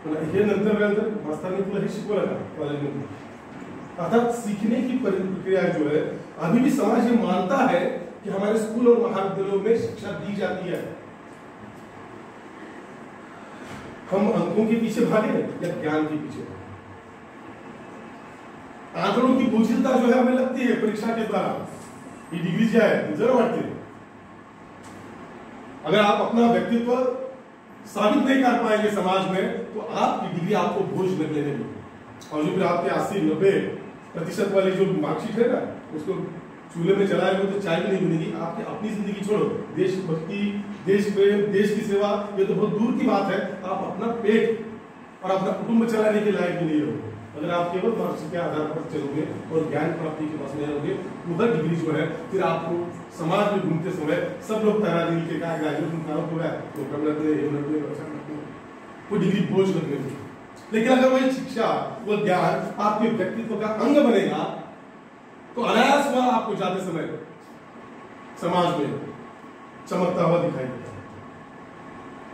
हे नंतर मास्टरने तुला हे शिकवलं का कॉलेजमध्ये? अर्थात सीखने की प्रक्रिया जो है, अभी भी समाज ये मानता है कि हमारे स्कूल और महाविद्यालयों में शिक्षा दी जाती है। हम अंकों के पीछे भागे या ज्ञान के पीछे? आंकड़ों की बोझिलता जो है हमें लगती है परीक्षा के द्वारा, ये डिग्री क्या है जरूर बढ़ती है। अगर आप अपना व्यक्तित्व साबित नहीं कर पाएंगे समाज में, तो आपकी डिग्री आपको बोझ लगने लगी। और जो फिर आपके 80-90% वाली जो मार्कशीट है ना, उसको चूल्हे में जलाए हो तो चाय भी नहीं मिलेगी। आपकी अपनी जिंदगी छोड़ो, देशभक्ति, देश प्रेम, देश की सेवा, ये तो बहुत दूर की बात है। आप अपना पेट और अपना कुटुंब चलाने के लायक भी नहीं रहोगे अगर आप केवल मार्क्स के आधार पर चलोगे और ज्ञान प्राप्ति के पास नहीं रहोगे। वह डिग्री जो है फिर आपको समाज में घूमते समय सब लोग तारा दिल के कहा ग्रेजुएशन खराब हो गया तो वो डिग्री बोझ लगने लगी। लेकिन अगर वही शिक्षा, वो ज्ञान आपके व्यक्तित्व का अंग बनेगा तो अनायास वह आपको जाते समय समाज में चमकता हुआ दिखाई देता है।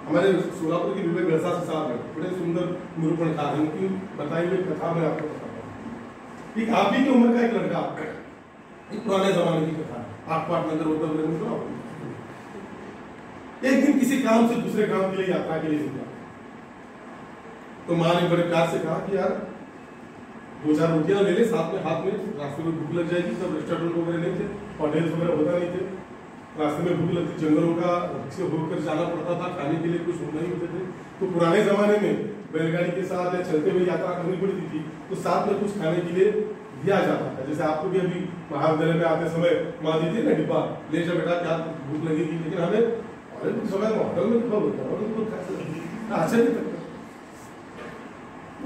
हमारे सोलापुर के विवेक गणसा साहब है, बड़े सुंदर निरूपणकार हैं, उनकी बताई हुई कथा में आपको बताता हूँ। एक आप ही की उम्र का एक लड़का, एक पुराने जमाने की कथा, आठपाट नगर होता है। एक दिन किसी काम से दूसरे काम के लिए यात्रा के लिए निकला, तो माँ ने बड़े प्यार से कहा कि यार 2-4 रोटियां ले ले साथ में, हाथ में, रास्ते में भूख लग जाएगी। तब रेस्टोरेंट वगैरह नहीं थे, होटल्स वगैरह होता नहीं थे, रास्ते में भूख लगती, जंगलों का से होकर जाना पड़ता था, खाने के लिए कुछ नहीं होते थे। तो पुराने जमाने में बैलगाड़ी के साथ या चलते हुए यात्रा करनी पड़ती थी, तो साथ में कुछ खाने के लिए दिया जाता था। जैसे आपको भी अभी महाविद्यालय में आते समय माँ दी थी ना डिब्बा, ले जा बेटा क्या भूख लगेगी, लेकिन हमें अरे कुछ समय होटल में खा होता अच्छा नहीं लगता।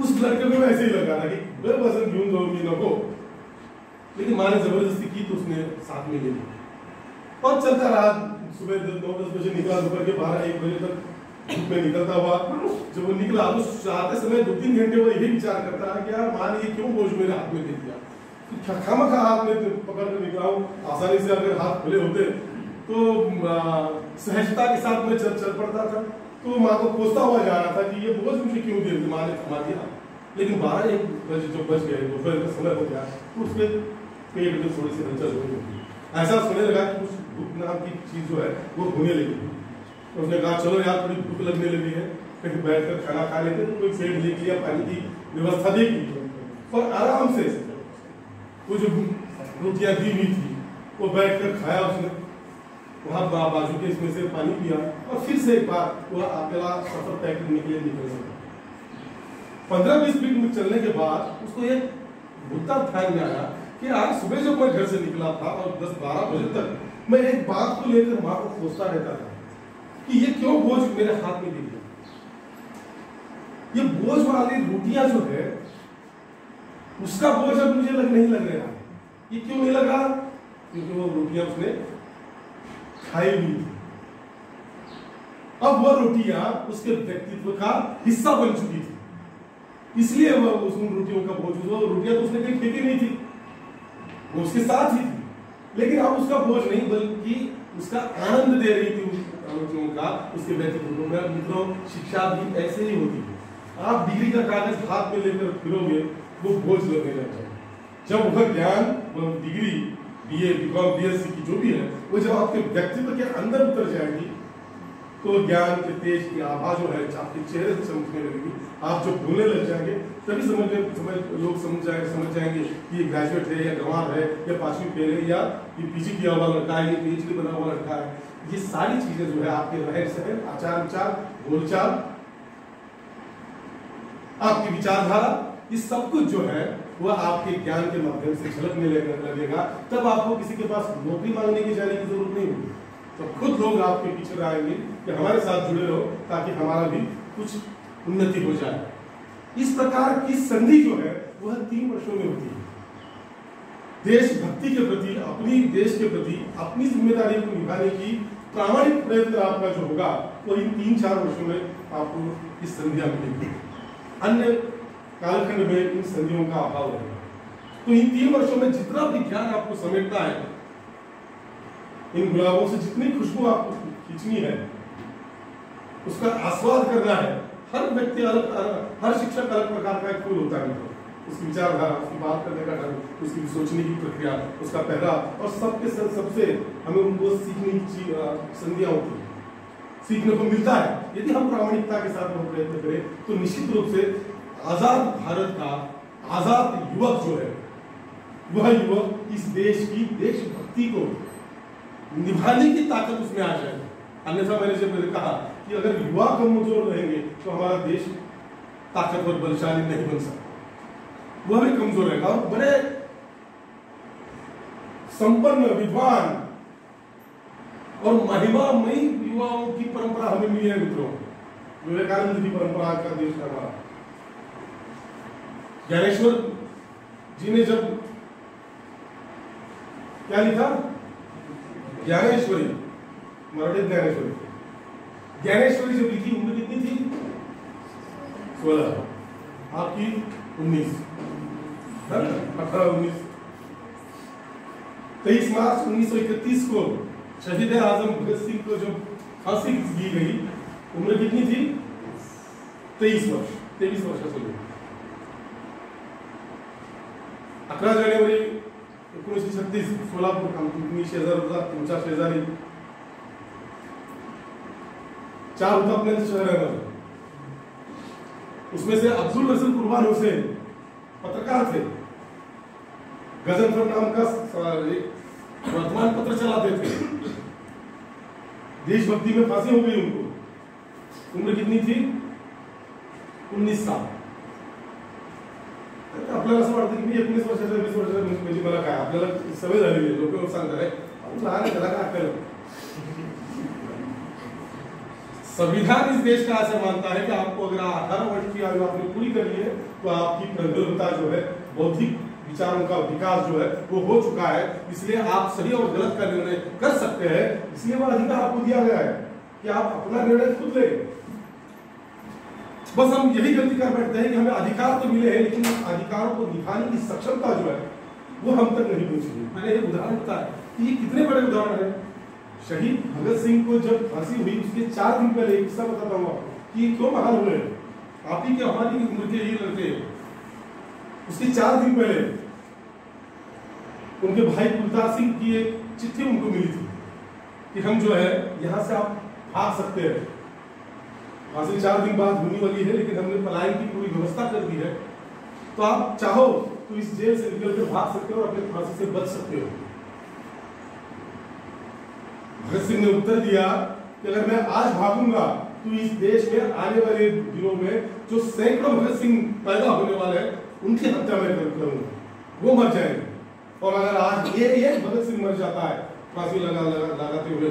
उस लड़के को ऐसे ही लगा था कि वजन घेऊन जाऊंगी नको, लेकिन माँ ने जबरदस्ती की तो उसने साथ में ले ली और चलता रहा। सुबह 9-10 बजे निकला, दोपहर के 12-1 बजे तक धूप में निकलता हुआ। जब वो निकला तो आते समय 2-3 घंटे वो यही विचार करता रहा कि यार माँ ने ये क्यों बोझ मेरे हाथ में दे दिया, खामखा हाथ में पकड़ कर निकला हूँ। आसानी से अगर हाथ खुले होते तो सहजता के साथ में चल पड़ता था। तो माँ को कोसता हुआ जा रहा था कि ये बोझ मुझे क्यों दिया, माँ ने थमा दिया। लेकिन 12-1 बजे जो बज गए, दोपहर का समय हो गया, तो उसके पेट में थोड़ी सी हलचल हो गई। ऐसा सोचने लगा कि कुछ भूख नाम की चीज जो है वो होने लगी। तो उसने कहा चलो यार थोड़ी भूख लगने लगी है, कहीं बैठकर खाना खा लेते। तो कोई पेट देख लिया, पानी की व्यवस्था देख ली और आराम से वो जो रोटियां दी हुई थी वो बैठकर खाया उसने। वहां बाजू के इसमें से पानी पिया और फिर से एक बार वो अकेला सफर तय करने के लिए निकल गया। 15-20 मिनट चलने के बाद उसको एक मुद्दा ध्यान में आया कि आज सुबह जब मैं घर से निकला था और 10-12 बजे तक मैं एक बात को लेकर माँ को सोचता रहता था कि ये क्यों बोझ मेरे हाथ में दे दिया। ये बोझ वाली रोटियां जो है उसका बोझ अब मुझे नहीं लग रहा। ये क्यों नहीं लग रहा? क्योंकि वो रोटियां उसने खाई हुई थी। अब वह रोटियां उसके व्यक्तित्व का हिस्सा बन चुकी थी, इसलिए वह उन रोटियों का बोझ, रोटियां तो उसने कहीं फेंकी नहीं थी, वो उसके साथ ही थी। लेकिन अब उसका बोझ नहीं बल्कि उसका आनंद दे रही थी उन रोटियों का उसके व्यक्तित्व को। मेरे मित्रों, शिक्षा भी ऐसे ही होती है। आप डिग्री का कागज हाथ में लेकर फिरोगे वो बोझ लगने लगता है। जब वह ज्ञान, वह डिग्री BA, BCom, BSc की जो भी है वो जब आपके व्यक्तित्व के अंदर उतर जाएगी तो ज्ञान के तेज की आभा जो है आपके चेहरे से चमकने लगेगी। आप जब बोलने लग जाएंगे तभी लोग समझ जाएंगे कि ये ग्रेजुएट है या गंवार है या 5वीं फेल है या ये PG किया हुआ लड़का है, ये PhD बना हुआ लड़का है। ये सारी चीजें जो है आपके रहन सहन, आचार विचार, बोलचाल, आपकी विचारधारा, ये सब कुछ जो है वह आपके ज्ञान के माध्यम से झलकने लगेगा। तब आपको किसी के पास नौकरी मांगने की जाने की जरूरत नहीं होगी। तो खुद लोग आपके पीछे आएंगे कि हमारे साथ जुड़े रहो ताकि हमारा भी कुछ उन्नति हो जाए। इस प्रकार की संधि जो है वह 3 वर्षों में होती है। देशभक्ति के प्रति, अपनी देश के प्रति अपनी जिम्मेदारी को निभाने की प्रामाणिक प्रयत्न आपका जो होगा वो इन 3-4 वर्षों में आपको इस संधियां मिलेगी। अन्य कालखंड में इन संधियों का अभाव रहेगा। तो इन 3 वर्षों में जितना भी ज्ञान आपको समेटना है, इन गुलाबों से जितनी खुशबू आपको खींचनी है, उसका आस्वाद करना है। हर व्यक्ति अलग, हर शिक्षक अलग प्रकार का एक फूल होता है। उसकी विचारधारा, उसकी बात करने का ढंग, उसकी सोचने की प्रक्रिया, उसका पहरा और सबसे हमें उनको सीखने की संधियां होती है, सीखने को मिलता है। यदि हम प्रामाणिकता के साथ हम प्रयत्न करें तो निश्चित रूप से आजाद भारत का आजाद युवक जो है वह युवक इस देश की देशभक्ति को निभाने की ताकत उसमें आ जाएगी। अन्यथा मैंने कहा कि अगर युवा कमजोर रहेंगे तो हमारा देश ताकतवर बलशाली नहीं बन सकता, वह भी कमजोर रहेगा। और बड़े संपन्न, विद्वान और महिमामयी युवाओं की परंपरा हमें मिली है मित्रों। विवेकानंद की परंपरा का देश का हमारा। ज्ञानेश्वर जी ने जब क्या लिखा, ज्ञानेश्वरी, मराठी ज्ञानेश्वरी, ज्ञानेश्वरी जब लिखी उम्र कितनी थी? 16। आपकी 19, 18-19। 23 मार्च 1931 को शहीद आजम भगत सिंह को जब फांसी दी गई, उम्र कितनी थी? 23 वर्ष, 23 वर्ष से 11 जानेवारी 1936 सोलापूर तुमच्या शेजारी 4 हुतात्म्यांचे शहर आहे माझं। उसमें से अब्दुल रसूल कुर्बान हुसैन पत्रकार थे, गजनफर नाम का वर्तमान पत्र चलाते थे। देशभक्ति में फांसी हो गई उनको। उम्र कितनी थी? 19 साल। आपल्याला असं वाटतं की मी 19 वर्षाचा 20 वर्षाचा म्हणजे मला काय, आपल्याला सवय झालेली आहे। लोक सांगतात लहान आहे, त्याला काय अक्कल। संविधान इस देश का ऐसा मानता है कि आपको अगर 18 वर्ष की आयु आपने पूरी कर ली है तो आपकी प्रगल्भता जो है, बौद्धिक विचारों का विकास जो है वो हो चुका है। इसलिए आप सही और गलत का निर्णय कर सकते हैं। इसलिए वह अधिकार आपको दिया गया है कि आप अपना निर्णय खुद लें। बस हम यही गलती कर बैठते हैं कि हमें अधिकार तो मिले हैं लेकिन अधिकारों को निभाने की सक्षमता जो है वो हम तक नहीं पहुंची। मैंने एक उदाहरण बताया कि ये कितने बड़े उदाहरण है। शहीद भगत सिंह को जब फांसी हुई उसके 4 दिन पहले एक किस्सा बताता हूँ आपको कि क्यों महान हुए। आप ही के हमारी उम्र के ये लड़के, उसके 4 दिन पहले उनके भाई कुलतार सिंह की एक चिट्ठी उनको मिली थी कि हम जो है यहाँ से आप भाग सकते हैं। फांसी 4 दिन बाद होने वाली है, लेकिन हमने पलायन की पूरी व्यवस्था कर दी है, तो आप चाहो तो इस जेल से निकल कर भाग सकते हो और अपने फांसी से बच सकते हो। भगत सिंह ने उत्तर दिया कि अगर मैं आज भागूंगा तो इस देश में आने वाले दिनों में जो सैकड़ों भगत सिंह पैदा होने वाले हैं उनकी हत्या मैं करूंगा, वो मर जाएंगे। और अगर आज एक भगत सिंह मर जाता है फांसी लगाते हुए,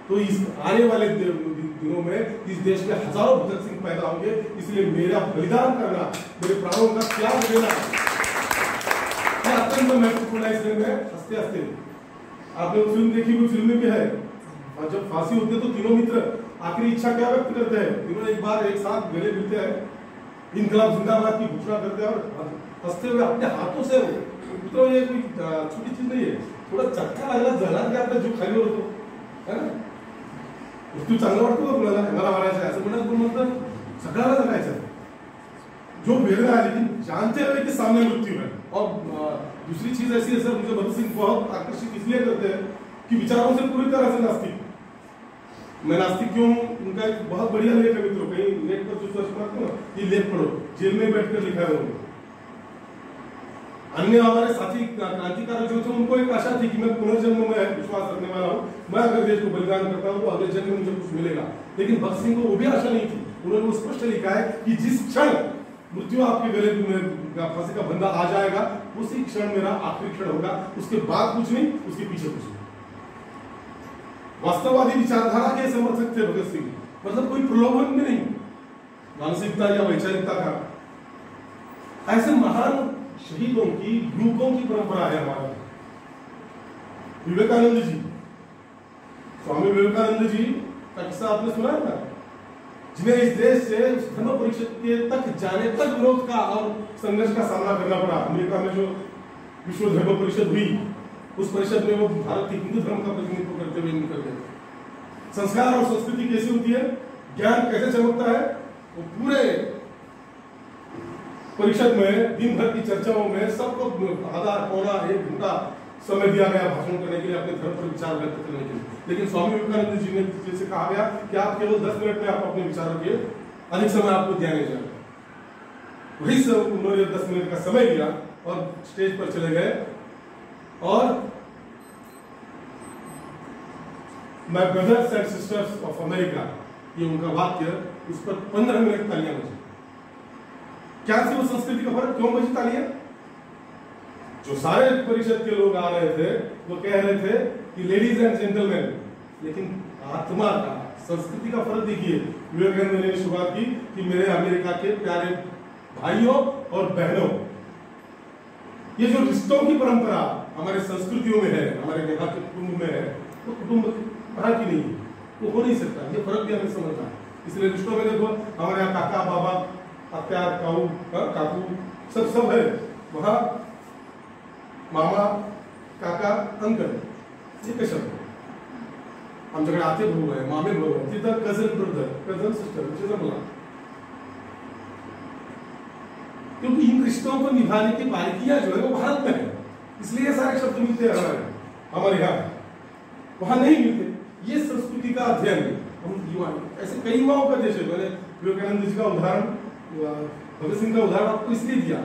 तो इस आने वाले दिनों में इस देश में हजारों भगत सिंह पैदा होंगे। इसलिए मेरा बलिदान करना, मेरे प्राणों का त्याग देना अत्यंत महत्वपूर्ण है। इसलिए मैं हंसते हंसते, आपने वो फिल्म देखी, वो फिल्म में भी है, और जब फांसी होती है तो तीनों मित्र आखिरी इच्छा क्या व्यक्त करते हैं, तीनों एक बार एक साथ गले मिलते हैं, इनकलाब जिंदाबाद की घोषणा करते हैं और हंसते हुए अपने हाथों से, मित्रों ये कोई छोटी चीज नहीं है, थोड़ा चटका लागला जला के आपला जो खाली होतो है ना, तू चांगलं वाटतं का तुला मला मारायचं आहे असं म्हणत सगळ्याला जगायचं जो वेदना है, लेकिन जानते हुए कि सामने मृत्यू है। और दूसरी चीज ऐसी है सर, मुझे भगत सिंह बहुत आकर्षित इसलिए करते हैं कि विचारों से पूरी तरह से नास्तिक। मैं नास्तिक क्यों हूँ, उनका एक बहुत बढ़िया लेख है मित्रों, कहीं नेट पर जो सर्च मारते हो ना, ये लेख पढ़ो, जेल में बैठकर लिखा है उन्होंने। अन्य हमारे साथी क्रांतिकारक जो थे उनको एक आशा थी कि मैं पुनर्जन्म में विश्वास रखने वाला हूँ, मैं अगर देश को बलिदान करता हूँ तो अगले जन्म में मुझे कुछ मिलेगा। लेकिन भगत सिंह को वो भी आशा नहीं थी। उन्होंने वो स्पष्ट लिखा है कि जिस क्षण मृत्यु आपके गले में फांसी का बंधा आ जाएगा, उसी क्षण मेरा आखिरी क्षण होगा, उसके बाद कुछ नहीं, उसके पीछे कुछ नहीं। वास्तववादी विचारधारा के समर्थक थे भगत सिंह, मतलब कोई प्रलोभन में नहीं, मानसिकता या वैचारिकता का। ऐसे महान शहीदों की, युवकों की परंपरा है हमारा। विवेकानंद जी, स्वामी विवेकानंद जी का किस्सा आपने सुना है ना, जिन्हें इस देश से धर्म परिषद के तक जाने तक विरोध का और संघर्ष का सामना करना पड़ा। अमेरिका में जो विश्व धर्म परिषद हुई, उस परिषद में वो भारत के हिंदू धर्म का प्रतिनिधित्व करते हुए निकल गए। संस्कार और संस्कृति कैसी होती है, ज्ञान कैसे चमकता है, वो पूरे परिषद में दिन भर की चर्चाओं में सबको आधा पौना 1 घंटा समय दिया गया भाषण करने के लिए, अपने धर्म पर विचार व्यक्त करने के लिए। लेकिन स्वामी विवेकानंद जी ने जैसे कहा गया कि आप केवल 10 मिनट में आप अपने विचार रखिए, अधिक समय आपको दिया नहीं जाएगा। वही सब उन्होंने 10 मिनट का समय लिया और स्टेज पर चले गए, और my brothers and sisters of America, ये उनका वाक्य, उस पर 15 मिनट तालियां बजी। क्या थी वो संस्कृति का फर्क, क्यों बजी तालियां? जो सारे परिषद के लोग आ रहे थे वो कह रहे थे कि लेडीज एंड जेंटलमैन, लेकिन आत्मा का, संस्कृति का फर्क देखिए। विवेकानंद ने शुरुआत की कि मेरे अमेरिका के प्यारे भाइयों और बहनों, ये जो रिश्तों की परंपरा हमारे संस्कृतियों में है, हमारे यहाँ के कुटुंब में है, तो कुटुंब वहां की नहीं है, वो हो नहीं सकता। ये फर्क भी हमें समझना है। इसलिए रिश्तों में देखो, हमारे यहाँ काका, बाबा, अत्या, काऊ, काकू सब है, वहां मामा, काका, अंकल, ये काय शब्द आमच्याकडे आते भाऊ आहे, मामे भाऊ आहे, तिथं कझन ब्रदर, कझन सिस्टर, म्हणजे जमला। क्योंकि इन रिश्तों को निभाने की बारीकियां जो है वो भारत में है, इसलिए सारे शब्द मिलते हैं हमारे यहाँ, वहां नहीं मिलते। ये संस्कृति का अध्ययन है। हम युवा, ऐसे कई युवाओं का देश है। मैंने विवेकानंद जी का उदाहरण, भगत सिंह का उदाहरण आपको इसलिए दिया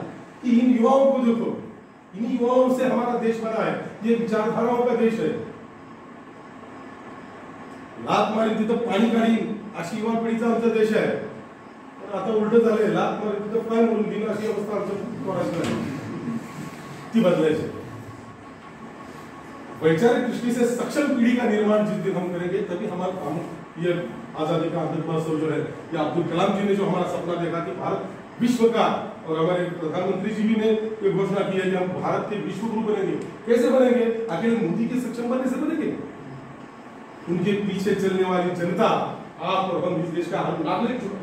कि इन युवाओं को देखो, इन युवाओं से हमारा देश बना है, ये विचारधाराओं का देश है। लात मारी तिथं पाणी काढी अशी युवा पिढीचा आमचा देश आहे, पण आता उलट झालंय, लात मारी तिथं पाय म्हणून दिन अशी अवस्था आमच्या ती बदलायची। वैचारिक दृष्टि से सक्षम पीढ़ी का निर्माण जिस दिन हम करेंगे, तभी हमारा हम ये आजादी का अमृत महोत्सव जो है, या अब्दुल कलाम जी ने जो हमारा सपना देखा कि भारत विश्व का, और हमारे प्रधानमंत्री जी भी ने ये घोषणा की है कि हम भारत के विश्व गुरु बनेंगे। कैसे बनेंगे? अकेले मोदी के सक्षम बनने से बनेंगे? उनके पीछे चलने वाली जनता, आप और हम, इस देश का हर नागरिक जो है,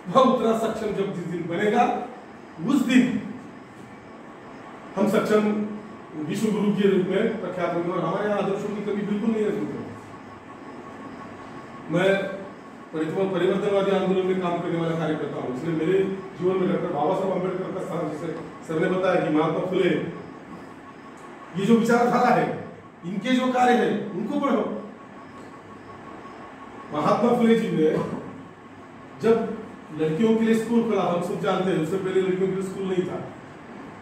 वह उतना सक्षम जब जिस दिन बनेगा, उस दिन हम सक्षम विश्व गुरु के रूप में प्रख्यात होंगे। और हमारे यहाँ आदर्शों की कमी बिल्कुल नहीं है। मैं परिवर्तनवादी आंदोलन में काम करने वाला कार्यकर्ता हूँ, इसलिए मेरे जीवन में डॉक्टर बाबा साहब अम्बेडकर का स्थान, जैसे सर ने बताया कि महात्मा फुले, ये जो विचारधारा है, इनके जो कार्य है उनको पढ़ो। महात्मा फुले जी ने जब लड़कियों के लिए स्कूल खोला, हम सब जानते हैं, उससे पहले लड़कियों के लिए स्कूल नहीं था,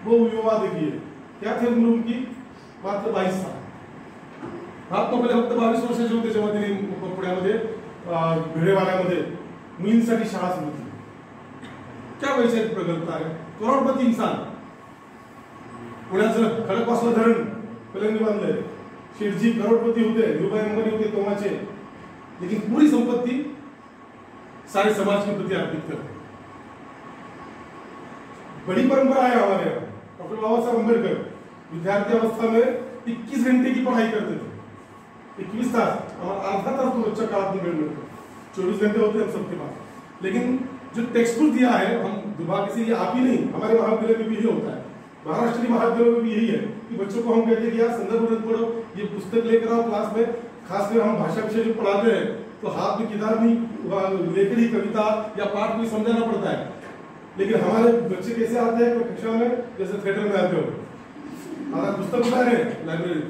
वो विवाद देखिए क्या थे उम्र उनकी, मात्र 22 साल। महात्मा फुले फक्त 22 वर्षाचे होते जेव्हा त्यांनी पुण्यामध्ये भिडेवाड्यामध्ये मुलींसाठी शाळा सुरू केली। क्या वैचारिक प्रगल्भता आहे, करोडपती इंसान, पुण्याचं खडकवासला धरण पहिल्यांदा बांधलंय, शेठजी करोडपती होते, धीरूभाई अंबानी होते तेव्हाचे, लेकिन पूरी संपत्ति सारे समाज के प्रति अर्पित करते। बड़ी परंपरा है हमारे यहाँ। डॉक्टर बाबा साहब अम्बेडकर विद्यार्थी अवस्था में 21 घंटे की पढ़ाई करते थे, 21 तास, आधा तास तो बच्चा काट में मिलते, 24 घंटे होते हैं हम सबके पास। लेकिन जो टेक्स्ट बुक दिया है, हम दुर्भाग्य से ये आप ही नहीं, हमारे महाविद्यालय में भी यही होता है, महाराष्ट्र महाविद्यालय में भी यही है कि बच्चों को हम कहते हैं कि यार संदर्भ ग्रंथ पढ़ो, ये पुस्तक लेकर आओ क्लास में, खासकर हम भाषा विषय जो पढ़ाते हैं तो हाथ में किताब नहीं लेकर ही कविता या पाठ भी समझाना पड़ता है। लेकिन हमारे बच्चे कैसे आते हैं कक्षा में, जैसे थिएटर में आते हो, हमारा पुस्तक उठा रहे लाइब्रेरी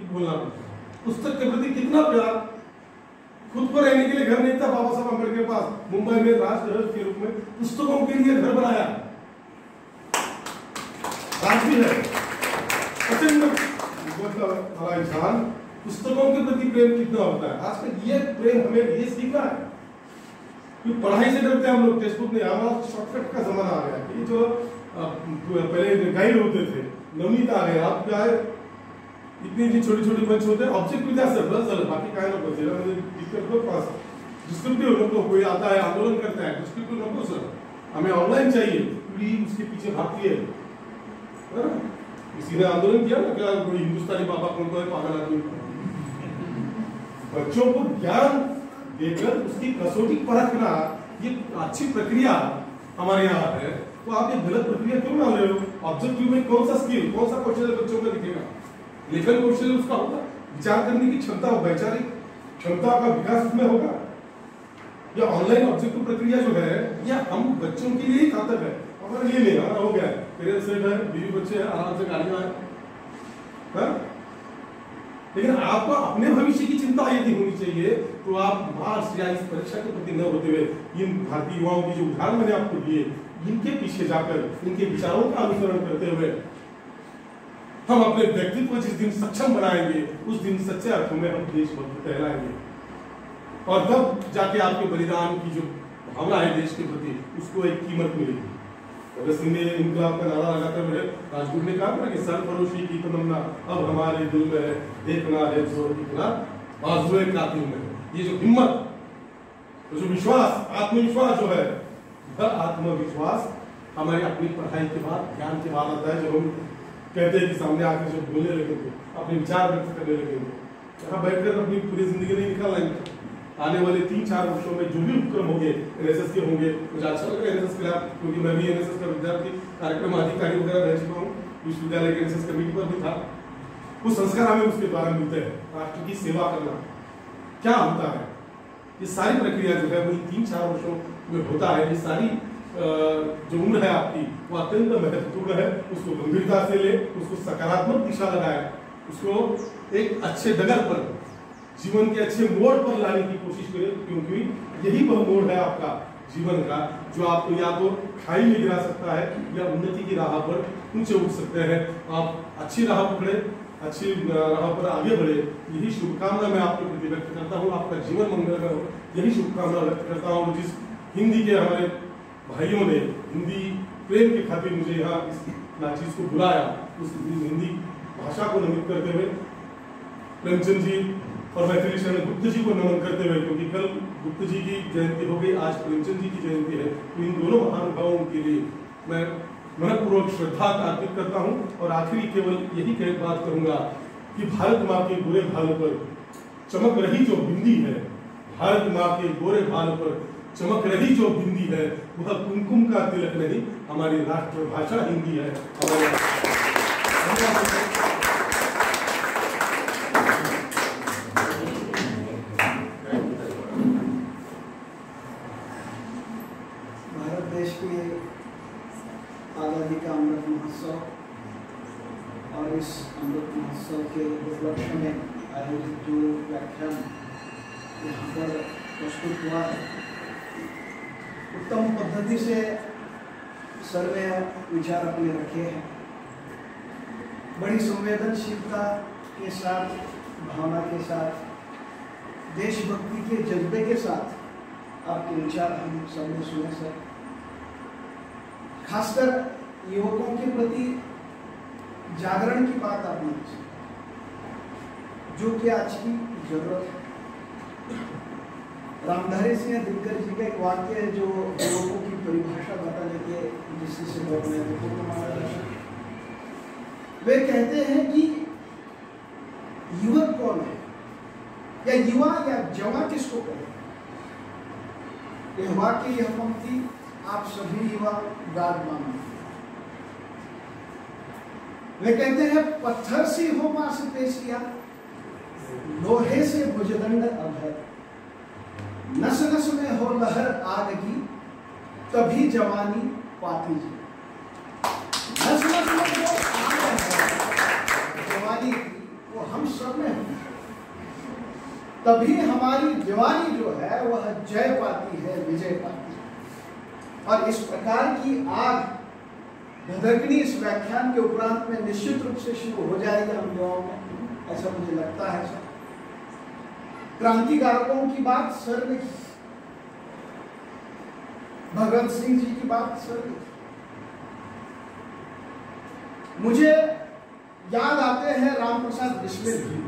बोलना पड़ता है। पुस्तक के प्रति कितना प्यार, खुद को रहने के लिए घर नहीं था बाबा साहब अम्बेडकर के पास, मुंबई में राजगृह के रूप में पुस्तकों के लिए घर बनाया, आज भी है। प्रचंड वाला इंसान, पुस्तकों के प्रति प्रेम कितना होता है। आजकल ये प्रेम हमें ये सीखना है कि पढ़ाई से डरते हैं हम लोग, टेक्स्ट बुक नहीं, हमारा शॉर्टकट का जमाना आ गया। ये जो पहले गाइड होते थे, नवनीत आ गए, आप क्या है इतनी छोटी छोटी बच्चे होते हैं, ऑब्जेक्ट विद्या सर बस चलो, बाकी काय नको, जेला म्हणजे दिक्कत नको, पास डिस्क्रिप्टिव नको, कोई आता है आंदोलन करता है, डिस्क्रिप्टिव नको सर, हमें ऑनलाइन चाहिए, पूरी उसके पीछे भागती है। किसी ने आंदोलन किया ना, क्या कोई हिंदुस्तानी बाबा कौन तो है, पागल आदमी। बच्चों को ज्ञान देकर उसकी कसौटी परखना, ये अच्छी प्रक्रिया हमारे यहाँ है, तो आप ये गलत प्रक्रिया क्यों मान रहे हो। ऑब्जेक्टिव में कौन सा स्किल, कौन सा कौशल बच्चों का दिखेगा, लेखन कौशल उसका होगा, विचार करने की क्षमता, वैचारिक क्षमता का विकास उसमें होगा। या ऑनलाइन ऑब्जेक्टिव प्रक्रिया जो है, यह हम बच्चों के लिए घातक है, हमारे लिए नहीं। हमारा हो गया है, पेरेंट्स सेट है, बीवी बच्चे हैं, आराम से गाड़ियां हैं, लेकिन आपको अपने भविष्य की चिंता यदि होनी चाहिए तो आप मार्क्स या इस परीक्षा के प्रति न होते हुए इन भारतीय युवाओं की जो उदाहरण मैंने आपको दिए, इनके पीछे जाकर इनके विचारों का अनुसरण करते हुए हम अपने व्यक्तित्व जिस दिन सक्षम बनाएंगे, उस दिन सच्चे अर्थों में हम देशभक्त कहलाएंगे। और तब जाके आपके बलिदान की जो भावना है देश के प्रति, उसको एक कीमत मिलेगी। भगत सिंह ने इनकलाब का नारा लगाते हुए राजगुरु ने कहा कि सरफरोशी की तमन्ना अब हमारे दिल में है, देखना है जोर कितना बाजुए कातिल में है। ये जो हिम्मत, तो जो विश्वास, आत्मविश्वास जो है, वह आत्मविश्वास हमारी अपनी पढ़ाई के बाद, ज्ञान के बाद आता है। जब हम कहते हैं कि सामने आकर जब बोलने लगेंगे, अपने विचार व्यक्त करने लगेंगे, यहाँ बैठकर अपनी पूरी जिंदगी नहीं निकाल लेंगे। आने वाले 3-4 वर्षों में जो भी उपक्रम होंगे एनएसएस के होंगे, मुझे अच्छा लगा एनएसएस के लिए, क्योंकि मैं भी एनएसएस का विद्यार्थी कार्यक्रम अधिकारी वगैरह रह चुका हूँ, विश्वविद्यालय के एनएसएस कमेटी पर भी था। वो संस्कार हमें उसके द्वारा मिलते हैं, राष्ट्र की सेवा करना क्या होता है, ये सारी प्रक्रिया जो है वो 3-4 वर्षों में होता है। ये सारी जो उम्र है आपकी वो अत्यंत महत्वपूर्ण है, उसको गंभीरता से ले, उसको सकारात्मक दिशा लगाए, उसको एक अच्छे डगर पर, जीवन के अच्छे मोड़ पर लाने की कोशिश करें, क्योंकि यही वह मोड़ है आपका जीवन का जो आपको या तो खाई में गिरा सकता है या उन्नति की राह पर ऊंचे उठ सकते हैं। आप अच्छी राह पकड़े, अच्छी राह पर आगे बढ़े, यही शुभकामना मैं आपके प्रति व्यक्त करता हूँ। आपका जीवन मंगलमय हो, यही शुभकामना व्यक्त करता हूँ। जिस हिंदी के हमारे भाइयों ने हिंदी प्रेम के खातिर मुझे यहाँ इस नाचीज को बुलाया, उस हिंदी भाषा को नमित करते हुए प्रेमचंद जी और मैथिली शरण गुप्त जी को नमन करते हुए, क्योंकि कल गुप्त जी की जयंती हो गई, आज प्रेमचंद जी की जयंती है, तो इन दोनों महानुभावों के लिए मैं मनपूर्वक श्रद्धा अर्पित करता हूँ। और आखिरी केवल यही बात कहूंगा कि भारत माँ के गोरे भाल पर चमक रही जो बिंदी है, भारत माँ के गोरे भाल पर चमक रही जो बिंदी है, वह कुमकुम का तिलक नहीं, हमारी राष्ट्रभाषा हिंदी है। हमारे अमृत महोत्सव और इस अमृत महोत्सव के उपलक्ष्य में आयोजित जो व्याख्यान यहाँ पर प्रस्तुत हुआ है, उत्तम पद्धति से सर ने विचार अपने रखे हैं। बड़ी संवेदनशीलता के साथ, भावना के साथ, देशभक्ति के जज्बे के साथ आपके विचार हम सबने सुने सर। खासकर युवकों के प्रति जागरण की बात आपने की, जो कि आज की जरूरत है। रामधारी सिंह दिनकर जी का एक वाक्य है जो युवकों की परिभाषा बताने के दृष्टि से बहुत महत्वपूर्ण माना जाता है। वे कहते हैं कि युवक कौन है, या युवा या जवा किसको कहें। यह वाक्य, यह पंक्ति आप सभी युवा गाद मानो। वे कहते हैं पत्थर से हो मांसपेशियां, लोहे से भुजदंड अभय, नस नस में हो लहर आग की, तभी जवानी पाती जी। नस नस में जो आग है जवानी की, वो हम सब में है, तभी हमारी जवानी जो है वह जय पाती है, विजय पाती है। और इस प्रकार की आग धधकनी इस व्याख्यान के उपरांत में निश्चित रूप से शुरू हो जाएगी हम युवाओं में, ऐसा मुझे लगता है सर। क्रांतिकारकों की बात सर ने की, भगत सिंह जी की बात सर ने की। मुझे याद आते हैं रामप्रसाद बिस्मिल जी,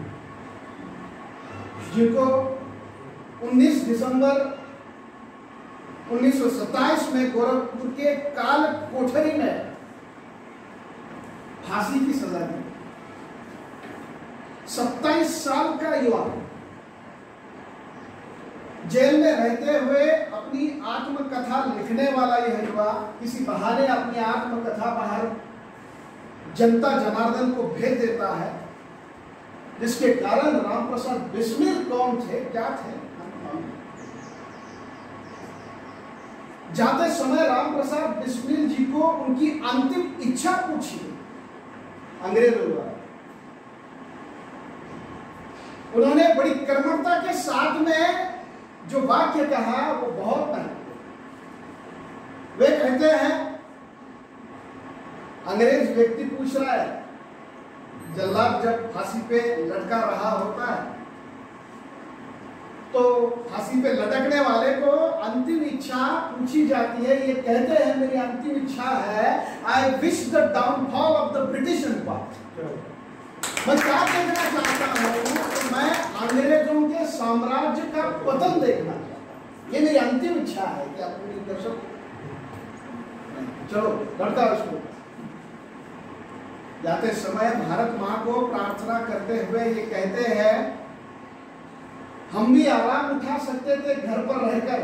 जिनको 19 दिसंबर 1927 में गोरखपुर के काल कोठरी में फांसी की सजा दी। 27 साल का युवा जेल में रहते हुए अपनी आत्मकथा लिखने वाला यह युवा किसी बहाने अपनी आत्मकथा बाहर जनता जनार्दन को भेज देता है, जिसके कारण रामप्रसाद बिस्मिल कौन थे, क्या थे। जाते समय रामप्रसाद बिस्मिल जी को उनकी अंतिम इच्छा पूछी अंग्रेजों द्वारा। उन्होंने बड़ी कर्मठता के साथ में जो वाक्य कहा वो बहुत महत्वपूर्ण। वे कहते हैं, अंग्रेज व्यक्ति पूछ रहा है, जल्लाद जब फांसी पे लटका रहा होता है तो फांसी पे लटकने वाले को अंतिम इच्छा पूछी जाती है। ये कहते हैं मेरी अंतिम इच्छा है, I wish the downfall of the British empire. मैं क्या देखना चाहता हूँ, मैं अंग्रेजों के साम्राज्य का पतन देखना चाहता हूँ। ये मेरी अंतिम इच्छा है कि अपनी दर्शक चलो लड़का उसको जाते समय भारत माँ को प्रार्थना करते हुए ये कहते हैं, हम भी आराम उठा सकते थे घर पर रहकर,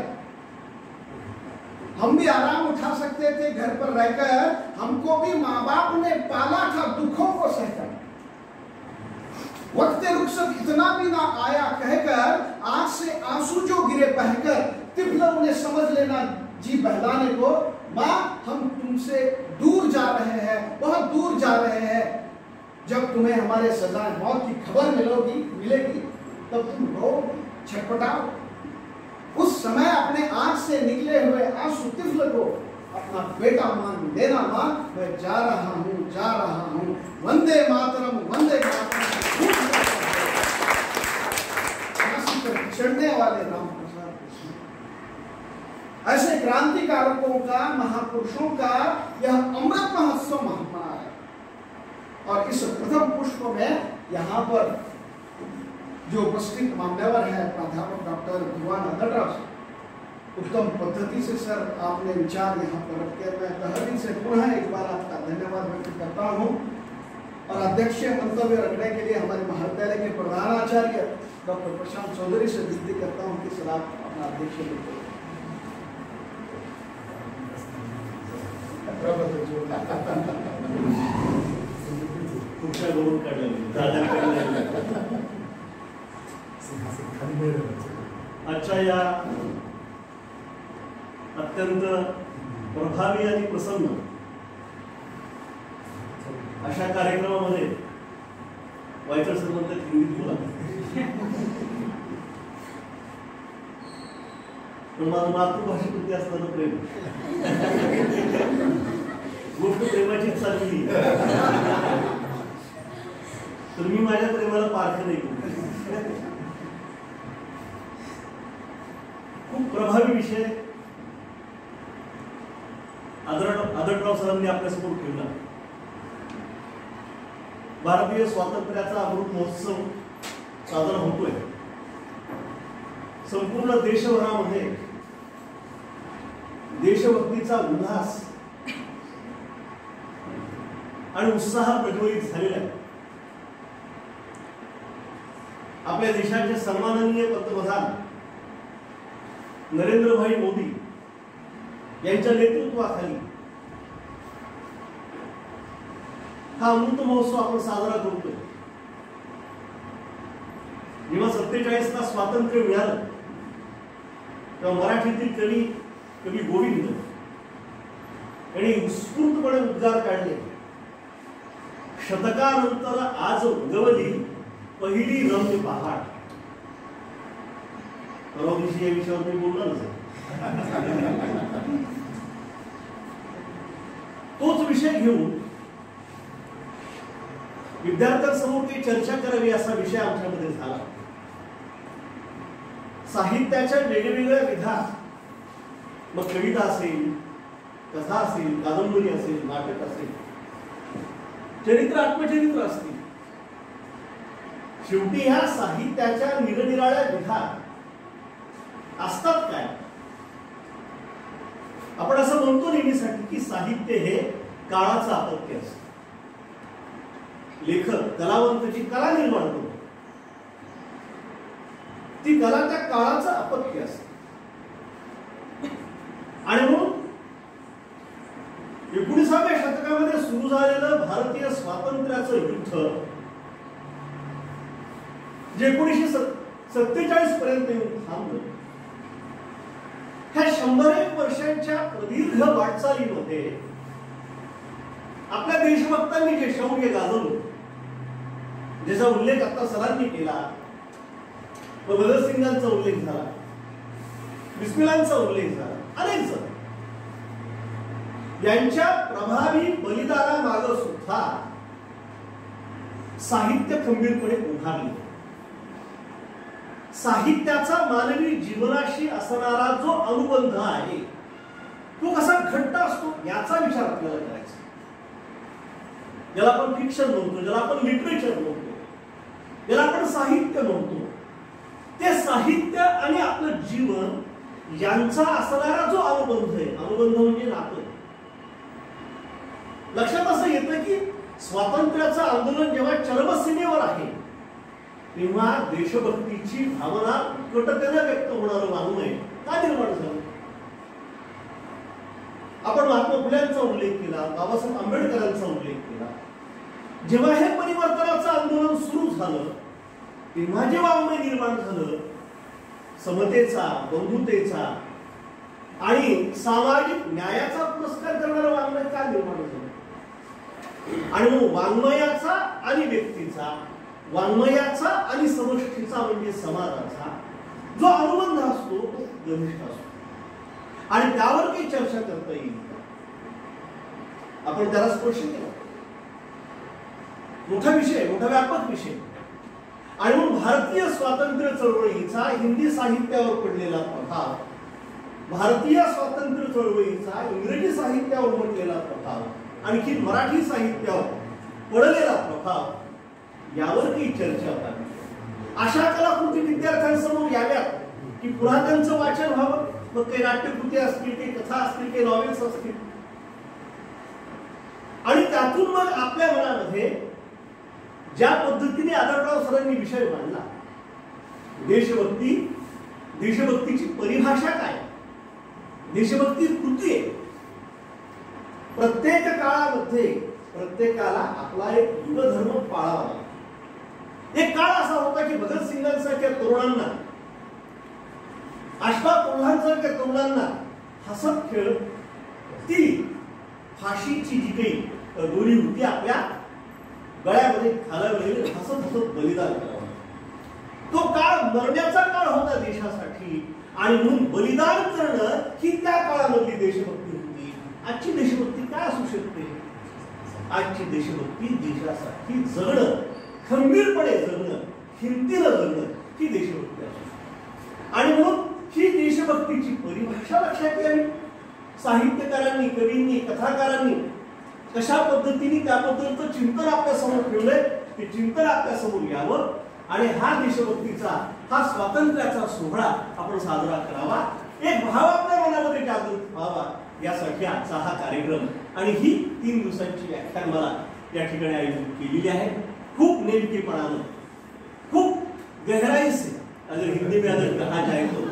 हम भी आराम उठा सकते थे घर पर रहकर, हमको भी माँ बाप ने पाला था दुखों को सहकर। वक्त रुखसत इतना भी ना आया कहकर, आंख से आंसू जो गिरे बहकर, तिफल उन्हें समझ लेना जी बहलाने को, माँ हम तुमसे दूर जा रहे हैं, बहुत दूर जा रहे हैं। जब तुम्हें हमारे सजा मौत की खबर मिलेगी तब तुम रो छटपटाओ। उस समय अपने आंख से निकले हुए आंसू तिफल को अपना बेटा मान देना, मां मैं जा रहा हूं, वंदे मातरम वंदे मातरम। चढ़ने वाले रामप्रसाद ऐसे क्रांतिकारकों का, महापुरुषों का यह अमृत महोत्सव मना है। और इस प्रथम पुष्प में यहाँ पर जो उपस्थित मान्यवर है प्राध्यापक डॉक्टर भगवान अदटराज, उत्तम पद्धति से सर आपने विचार यहाँ पर रखे। मैं तहे से पुनः एक बार आपका धन्यवाद व्यक्त करता हूँ। और अध्यक्षीय मंतव्य रखने के लिए हमारे महाविद्यालय के प्रधानाचार्य डॉक्टर प्रशांत चौधरी से विनती करता हूँ कि सर आप अपना अध्यक्ष आजच्या या अत्यंत प्रभावी आणि प्रसन्न अशा कार्यक्रमामध्ये वायचळ सर म्हणतात हिंदीत बोला, पण माझं मातृभाषेप्रती असणारं प्रेम, गोष्ट प्रेमाचीच चालली तर मी माझ्या प्रेमाला पारखं नाही करू. खूप प्रभावी विषय आदरराव सरांनी आपल्यासमोर ठेवला. भारतीय स्वातंत्र्याचा अमृत महोत्सव साजरा होतोय. संपूर्ण देशभरामध्ये देशभक्तीचा उल्हास आणि उत्साह प्रज्वलित झालेला आहे. आपल्या देशाचे सन्माननीय पंतप्रधान नरेंद्रभाई मोदी यांच्या नेतृत्वाखाली हा अमृत महोत्सव आपण साजरा करतोय. जेव्हा 47ला स्वातंत्र्य मिळालं तेव्हा मराठीतील कवी गोविंद यांनी उत्स्फूर्तपणे उद्गार काढले, शतकानंतर आज उगवली पहिली रम्य पहाड. परवा दिवशी या विषयावर मी बोलणारच आहे. तोच विषय घेऊन विद्यार्थ्यांसमोर काही चर्चा करावी असा विषय आमच्यामध्ये झाला. साहित्याच्या वेगवेगळ्या विधा, मग कविता असेल, कथा असेल, कादंबरी असेल, नाटक असेल, चरित्र आत्मचरित्र असतील, शेवटी ह्या साहित्याच्या निरनिराळ्या विधा असतात काय? आपण असं म्हणतो नेहमीसाठी की साहित्य हे काळाचं अपत्य असतं. लेखक कलावंत जी कला निर्माण करतो ती कला त्या काळाचं अपत्य असते. आणि म्हणून 19व्या शतकामध्ये सुरू झालेलं भारतीय स्वातंत्र्याचं युद्ध जे 1947 पर्यंत येऊन थांबलं, ह्या 101 वर्षांच्या प्रदीर्घ वाटचालीमध्ये आपल्या देशभक्तांनी जे शौर्य गाजवलं, ज्याचा उल्लेख आता सरांनी केला, भगतसिंगांचा उल्लेख झाला, बिस्मिलांचा उल्लेख झाला, अनेक जण यांच्या प्रभावी बलिदानामागे सुद्धा साहित्य खंबीरपणे उभारले. साहित्याचा मानवी जीवनाशी असणारा जो अनुबंध आहे तो कसा घट्ट असतो याचा विचार आपल्याला करायचा. ज्याला आपण फिक्शन म्हणतो, ज्याला आपण लिटरेचर म्हणतो, ज्याला आपण साहित्य म्हणतो, ते साहित्य आणि आपलं जीवन यांचा असणारा जो अनुबंध आहे, अनुबंध म्हणजे नातं. लक्षात असं येतं की स्वातंत्र्याचं आंदोलन जेव्हा चरमसीमेवर आहे तेव्हा देशभक्तीची भावना उत्कटतेने व्यक्त होणारं वाङ्मय का निर्माण झालं? आपण महात्मा फुल्यांचा उल्लेख केला, बाबासाहेब आंबेडकरांचा उल्लेख केला. जेव्हा हे परिवर्तनाचं आंदोलन सुरू झालं तेव्हा जे वाङ्मय निर्माण झालं, समतेचा, बंधुतेचा आणि सामाजिक न्यायाचा पुरस्कार करणारं वाङ्मय का निर्माण झालं? आणि मग वाङ्मयाचा आणि व्यक्तीचा, वाङ्मयाचा आणि समष्टीचा म्हणजे समाजाचा जो अनुबंध असतो तो घनिष्ठ असतो आणि त्यावर काही चर्चा करता येईल. आपण त्याला स्पर्श केला. मोठा विषय, मोठा व्यापक विषय. आणि मग भारतीय स्वातंत्र्य चळवळीचा हिंदी साहित्यावर पडलेला प्रभाव, भारतीय स्वातंत्र्य चळवळीचा इंग्रजी साहित्यावर पडलेला प्रभाव, आणखी मराठी साहित्यावर पडलेला प्रभाव यावर काही चर्चा करावी. अशा कलाकृती विद्यार्थ्यांसमोर याव्यात की पुन्हा त्यांचं वाचन व्हावं. मग काही नाट्यकृती असतील, काही कथा असतील, काही नॉवेल्स असतील आणि त्यातून मग आपल्या मनामध्ये ज्या पद्धतीने आदरराव सरांनी विषय मांडला, देशभक्ती, देशभक्तीची परिभाषा काय, देशभक्ती कृती आहे. प्रत्येक काळामध्ये प्रत्येकाला आपला एक युगधर्म पाळावा लागतो. एक काळ असा होता की भगतसिंगांसारख्या तरुणांना, अशफाक उल्लांसारख्या तरुणांना हसत खेळत ती फाशीची जी काही दोरी होती आपल्या गळ्यामध्ये घालावलेले हसत हसत बलिदान करावं. तो काळ मरण्याचा काळ होता देशासाठी आणि म्हणून बलिदान करणं ही त्या काळामधली देशभक्ती होती. आजची देशभक्ती काय असू शकते? आजची देशभक्ती देशासाठी जगणं, खंबीरपणे जगणं, हिमतीनं जगणं ही देशभक्ती असू शकते. आणि म्हणून ही देशभक्तीची परिभाषा लक्षात घ्यावी. साहित्यकारांनी, कवींनी, कथाकारांनी कशा पद्धतीने त्याबद्दलचं चिंतन आपल्या समोर ठेवलंय ते चिंतन आपल्या समोर यावं आणि हा देशभक्तीचा, हा स्वातंत्र्याचा सोहळा आपण साजरा करावा. एक भाव आपल्या मनामध्ये जागृत व्हावा यासाठी आजचा हा कार्यक्रम आणि ही 3 दिवसांची व्याख्यानमाला या ठिकाणी आयोजित केलेली आहे. खूप नेमकेपणानं, खूप गहराई से, अगर हिंदी में अगर कहा जाए तो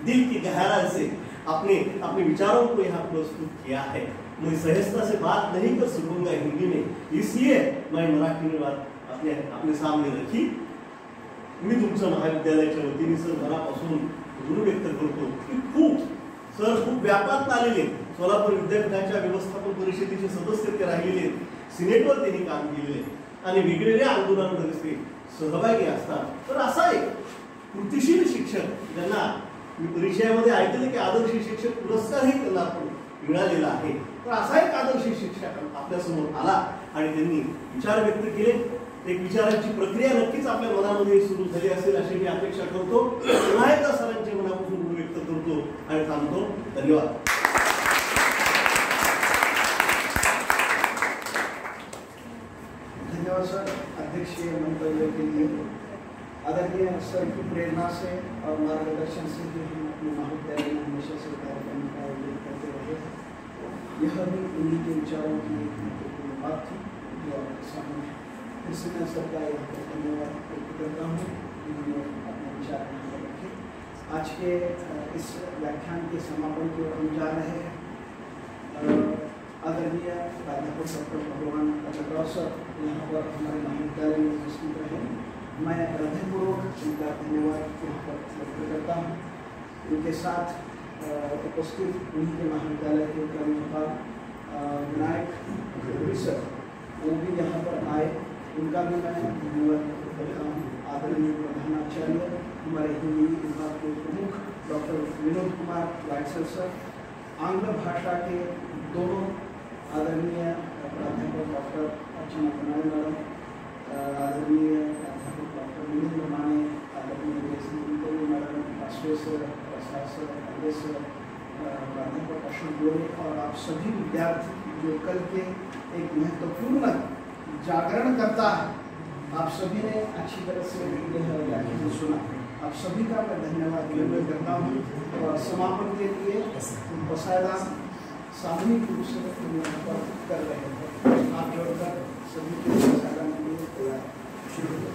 दिल की गहराई से अपने विचारों को यहाँ प्रस्तुत किया है. मैं सहजता से बात नहीं कर सकूंगा हिंदी में, इसलिए मैं मराठी में बात अपने सामने रखी. मी तुमच्या महाविद्यालयाच्या वतीने सर मनापासून ऋण व्यक्त करतो की खूप व्यापात आलेले, सोलापूर विद्यापीठाच्या व्यवस्थापन परिषदेचे सदस्य ते राहिलेले, सिनेटवर त्यांनी काम केलेले आणि वेगवेगळ्या आंदोलनांमध्ये ते सहभागी असतात. तर असा एक कृतिशील शिक्षक ज्यांना मी परिचयामध्ये ऐकले की आदर्श शिक्षक पुरस्कारही त्यांना आपण मिळालेला आहे. तर असा एक आदर्श शिक्षक आपल्या समोर आला आणि त्यांनी विचार व्यक्त केले. एक विचारांची प्रक्रिया नक्कीच आपल्या मनामध्ये सुरू झाली असेल अशी मी अपेक्षा करतो. पुन्हा एकदा सरांचे मनापासून ऋण व्यक्त करतो आणि थांबतो. धन्यवाद. धन्यवाद सर अध्यक्षीय मंतव्य के लिए. आदरणीय सर की प्रेरणा से और मार्गदर्शन से जो हम अपने महाविद्यालय में हमेशा से कार्यक्रम का आयोजन करते रहे, यह भी उन्हीं के विचारों की एक महत्वपूर्ण बात थी जो आपके सामने फिर से मैं सबका यहाँ पर धन्यवाद व्यक्त करता हूँ. उन्होंने अपने विचार यहाँ पर रखे. आज के इस व्याख्यान के समापन की ओर हम जा रहे हैं. आदरणीय प्राध्यापक डॉक्टर भगवान अजगराव सर यहाँ पर हमारे महाविद्यालय में उपस्थित रहे. मैं हृदयपूर्वक उनका धन्यवाद यहाँ पर व्यक्त करता हूँ. उनके साथ उपस्थित उन्हीं के महाविद्यालय के प्राध्यापक विनायक सर वो भी यहाँ पर आए, उनका भी मैं धन्यवाद व्यक्त करता हूँ. आदरणीय प्रधानाचार्य हमारे हिंदी विभाग के प्रमुख डॉक्टर विनोद कुमार वाइट्सल सर, आंग्ल भाषा के दोनों आदरणीय प्राध्यापक डॉक्टर अर्चना बनाए मैडम, आदरणीय प्राध्यापक डॉक्टर मिलिंद माने, आदरणीय मैडम, प्रोफेसर प्राध्यापक अशोक गोरे और आप सभी विद्यार्थी जो कल के एक महत्वपूर्ण जागरण करता है, आप सभी ने अच्छी तरह से व्याख्यान सुना. आप सभी का मैं धन्यवाद व्यक्त करता हूँ. और समापन के लिए बसायदा सामूहिक रूप से कर रहे हैं. आप जोड़कर सभी के बसायदा के लिए तैयार शुरू करें.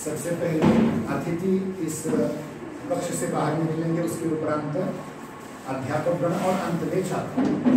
सबसे पहले अतिथि इस कक्ष से बाहर निकलेंगे, उसके उपरांत अध्यापकगण और अंत में छात्र।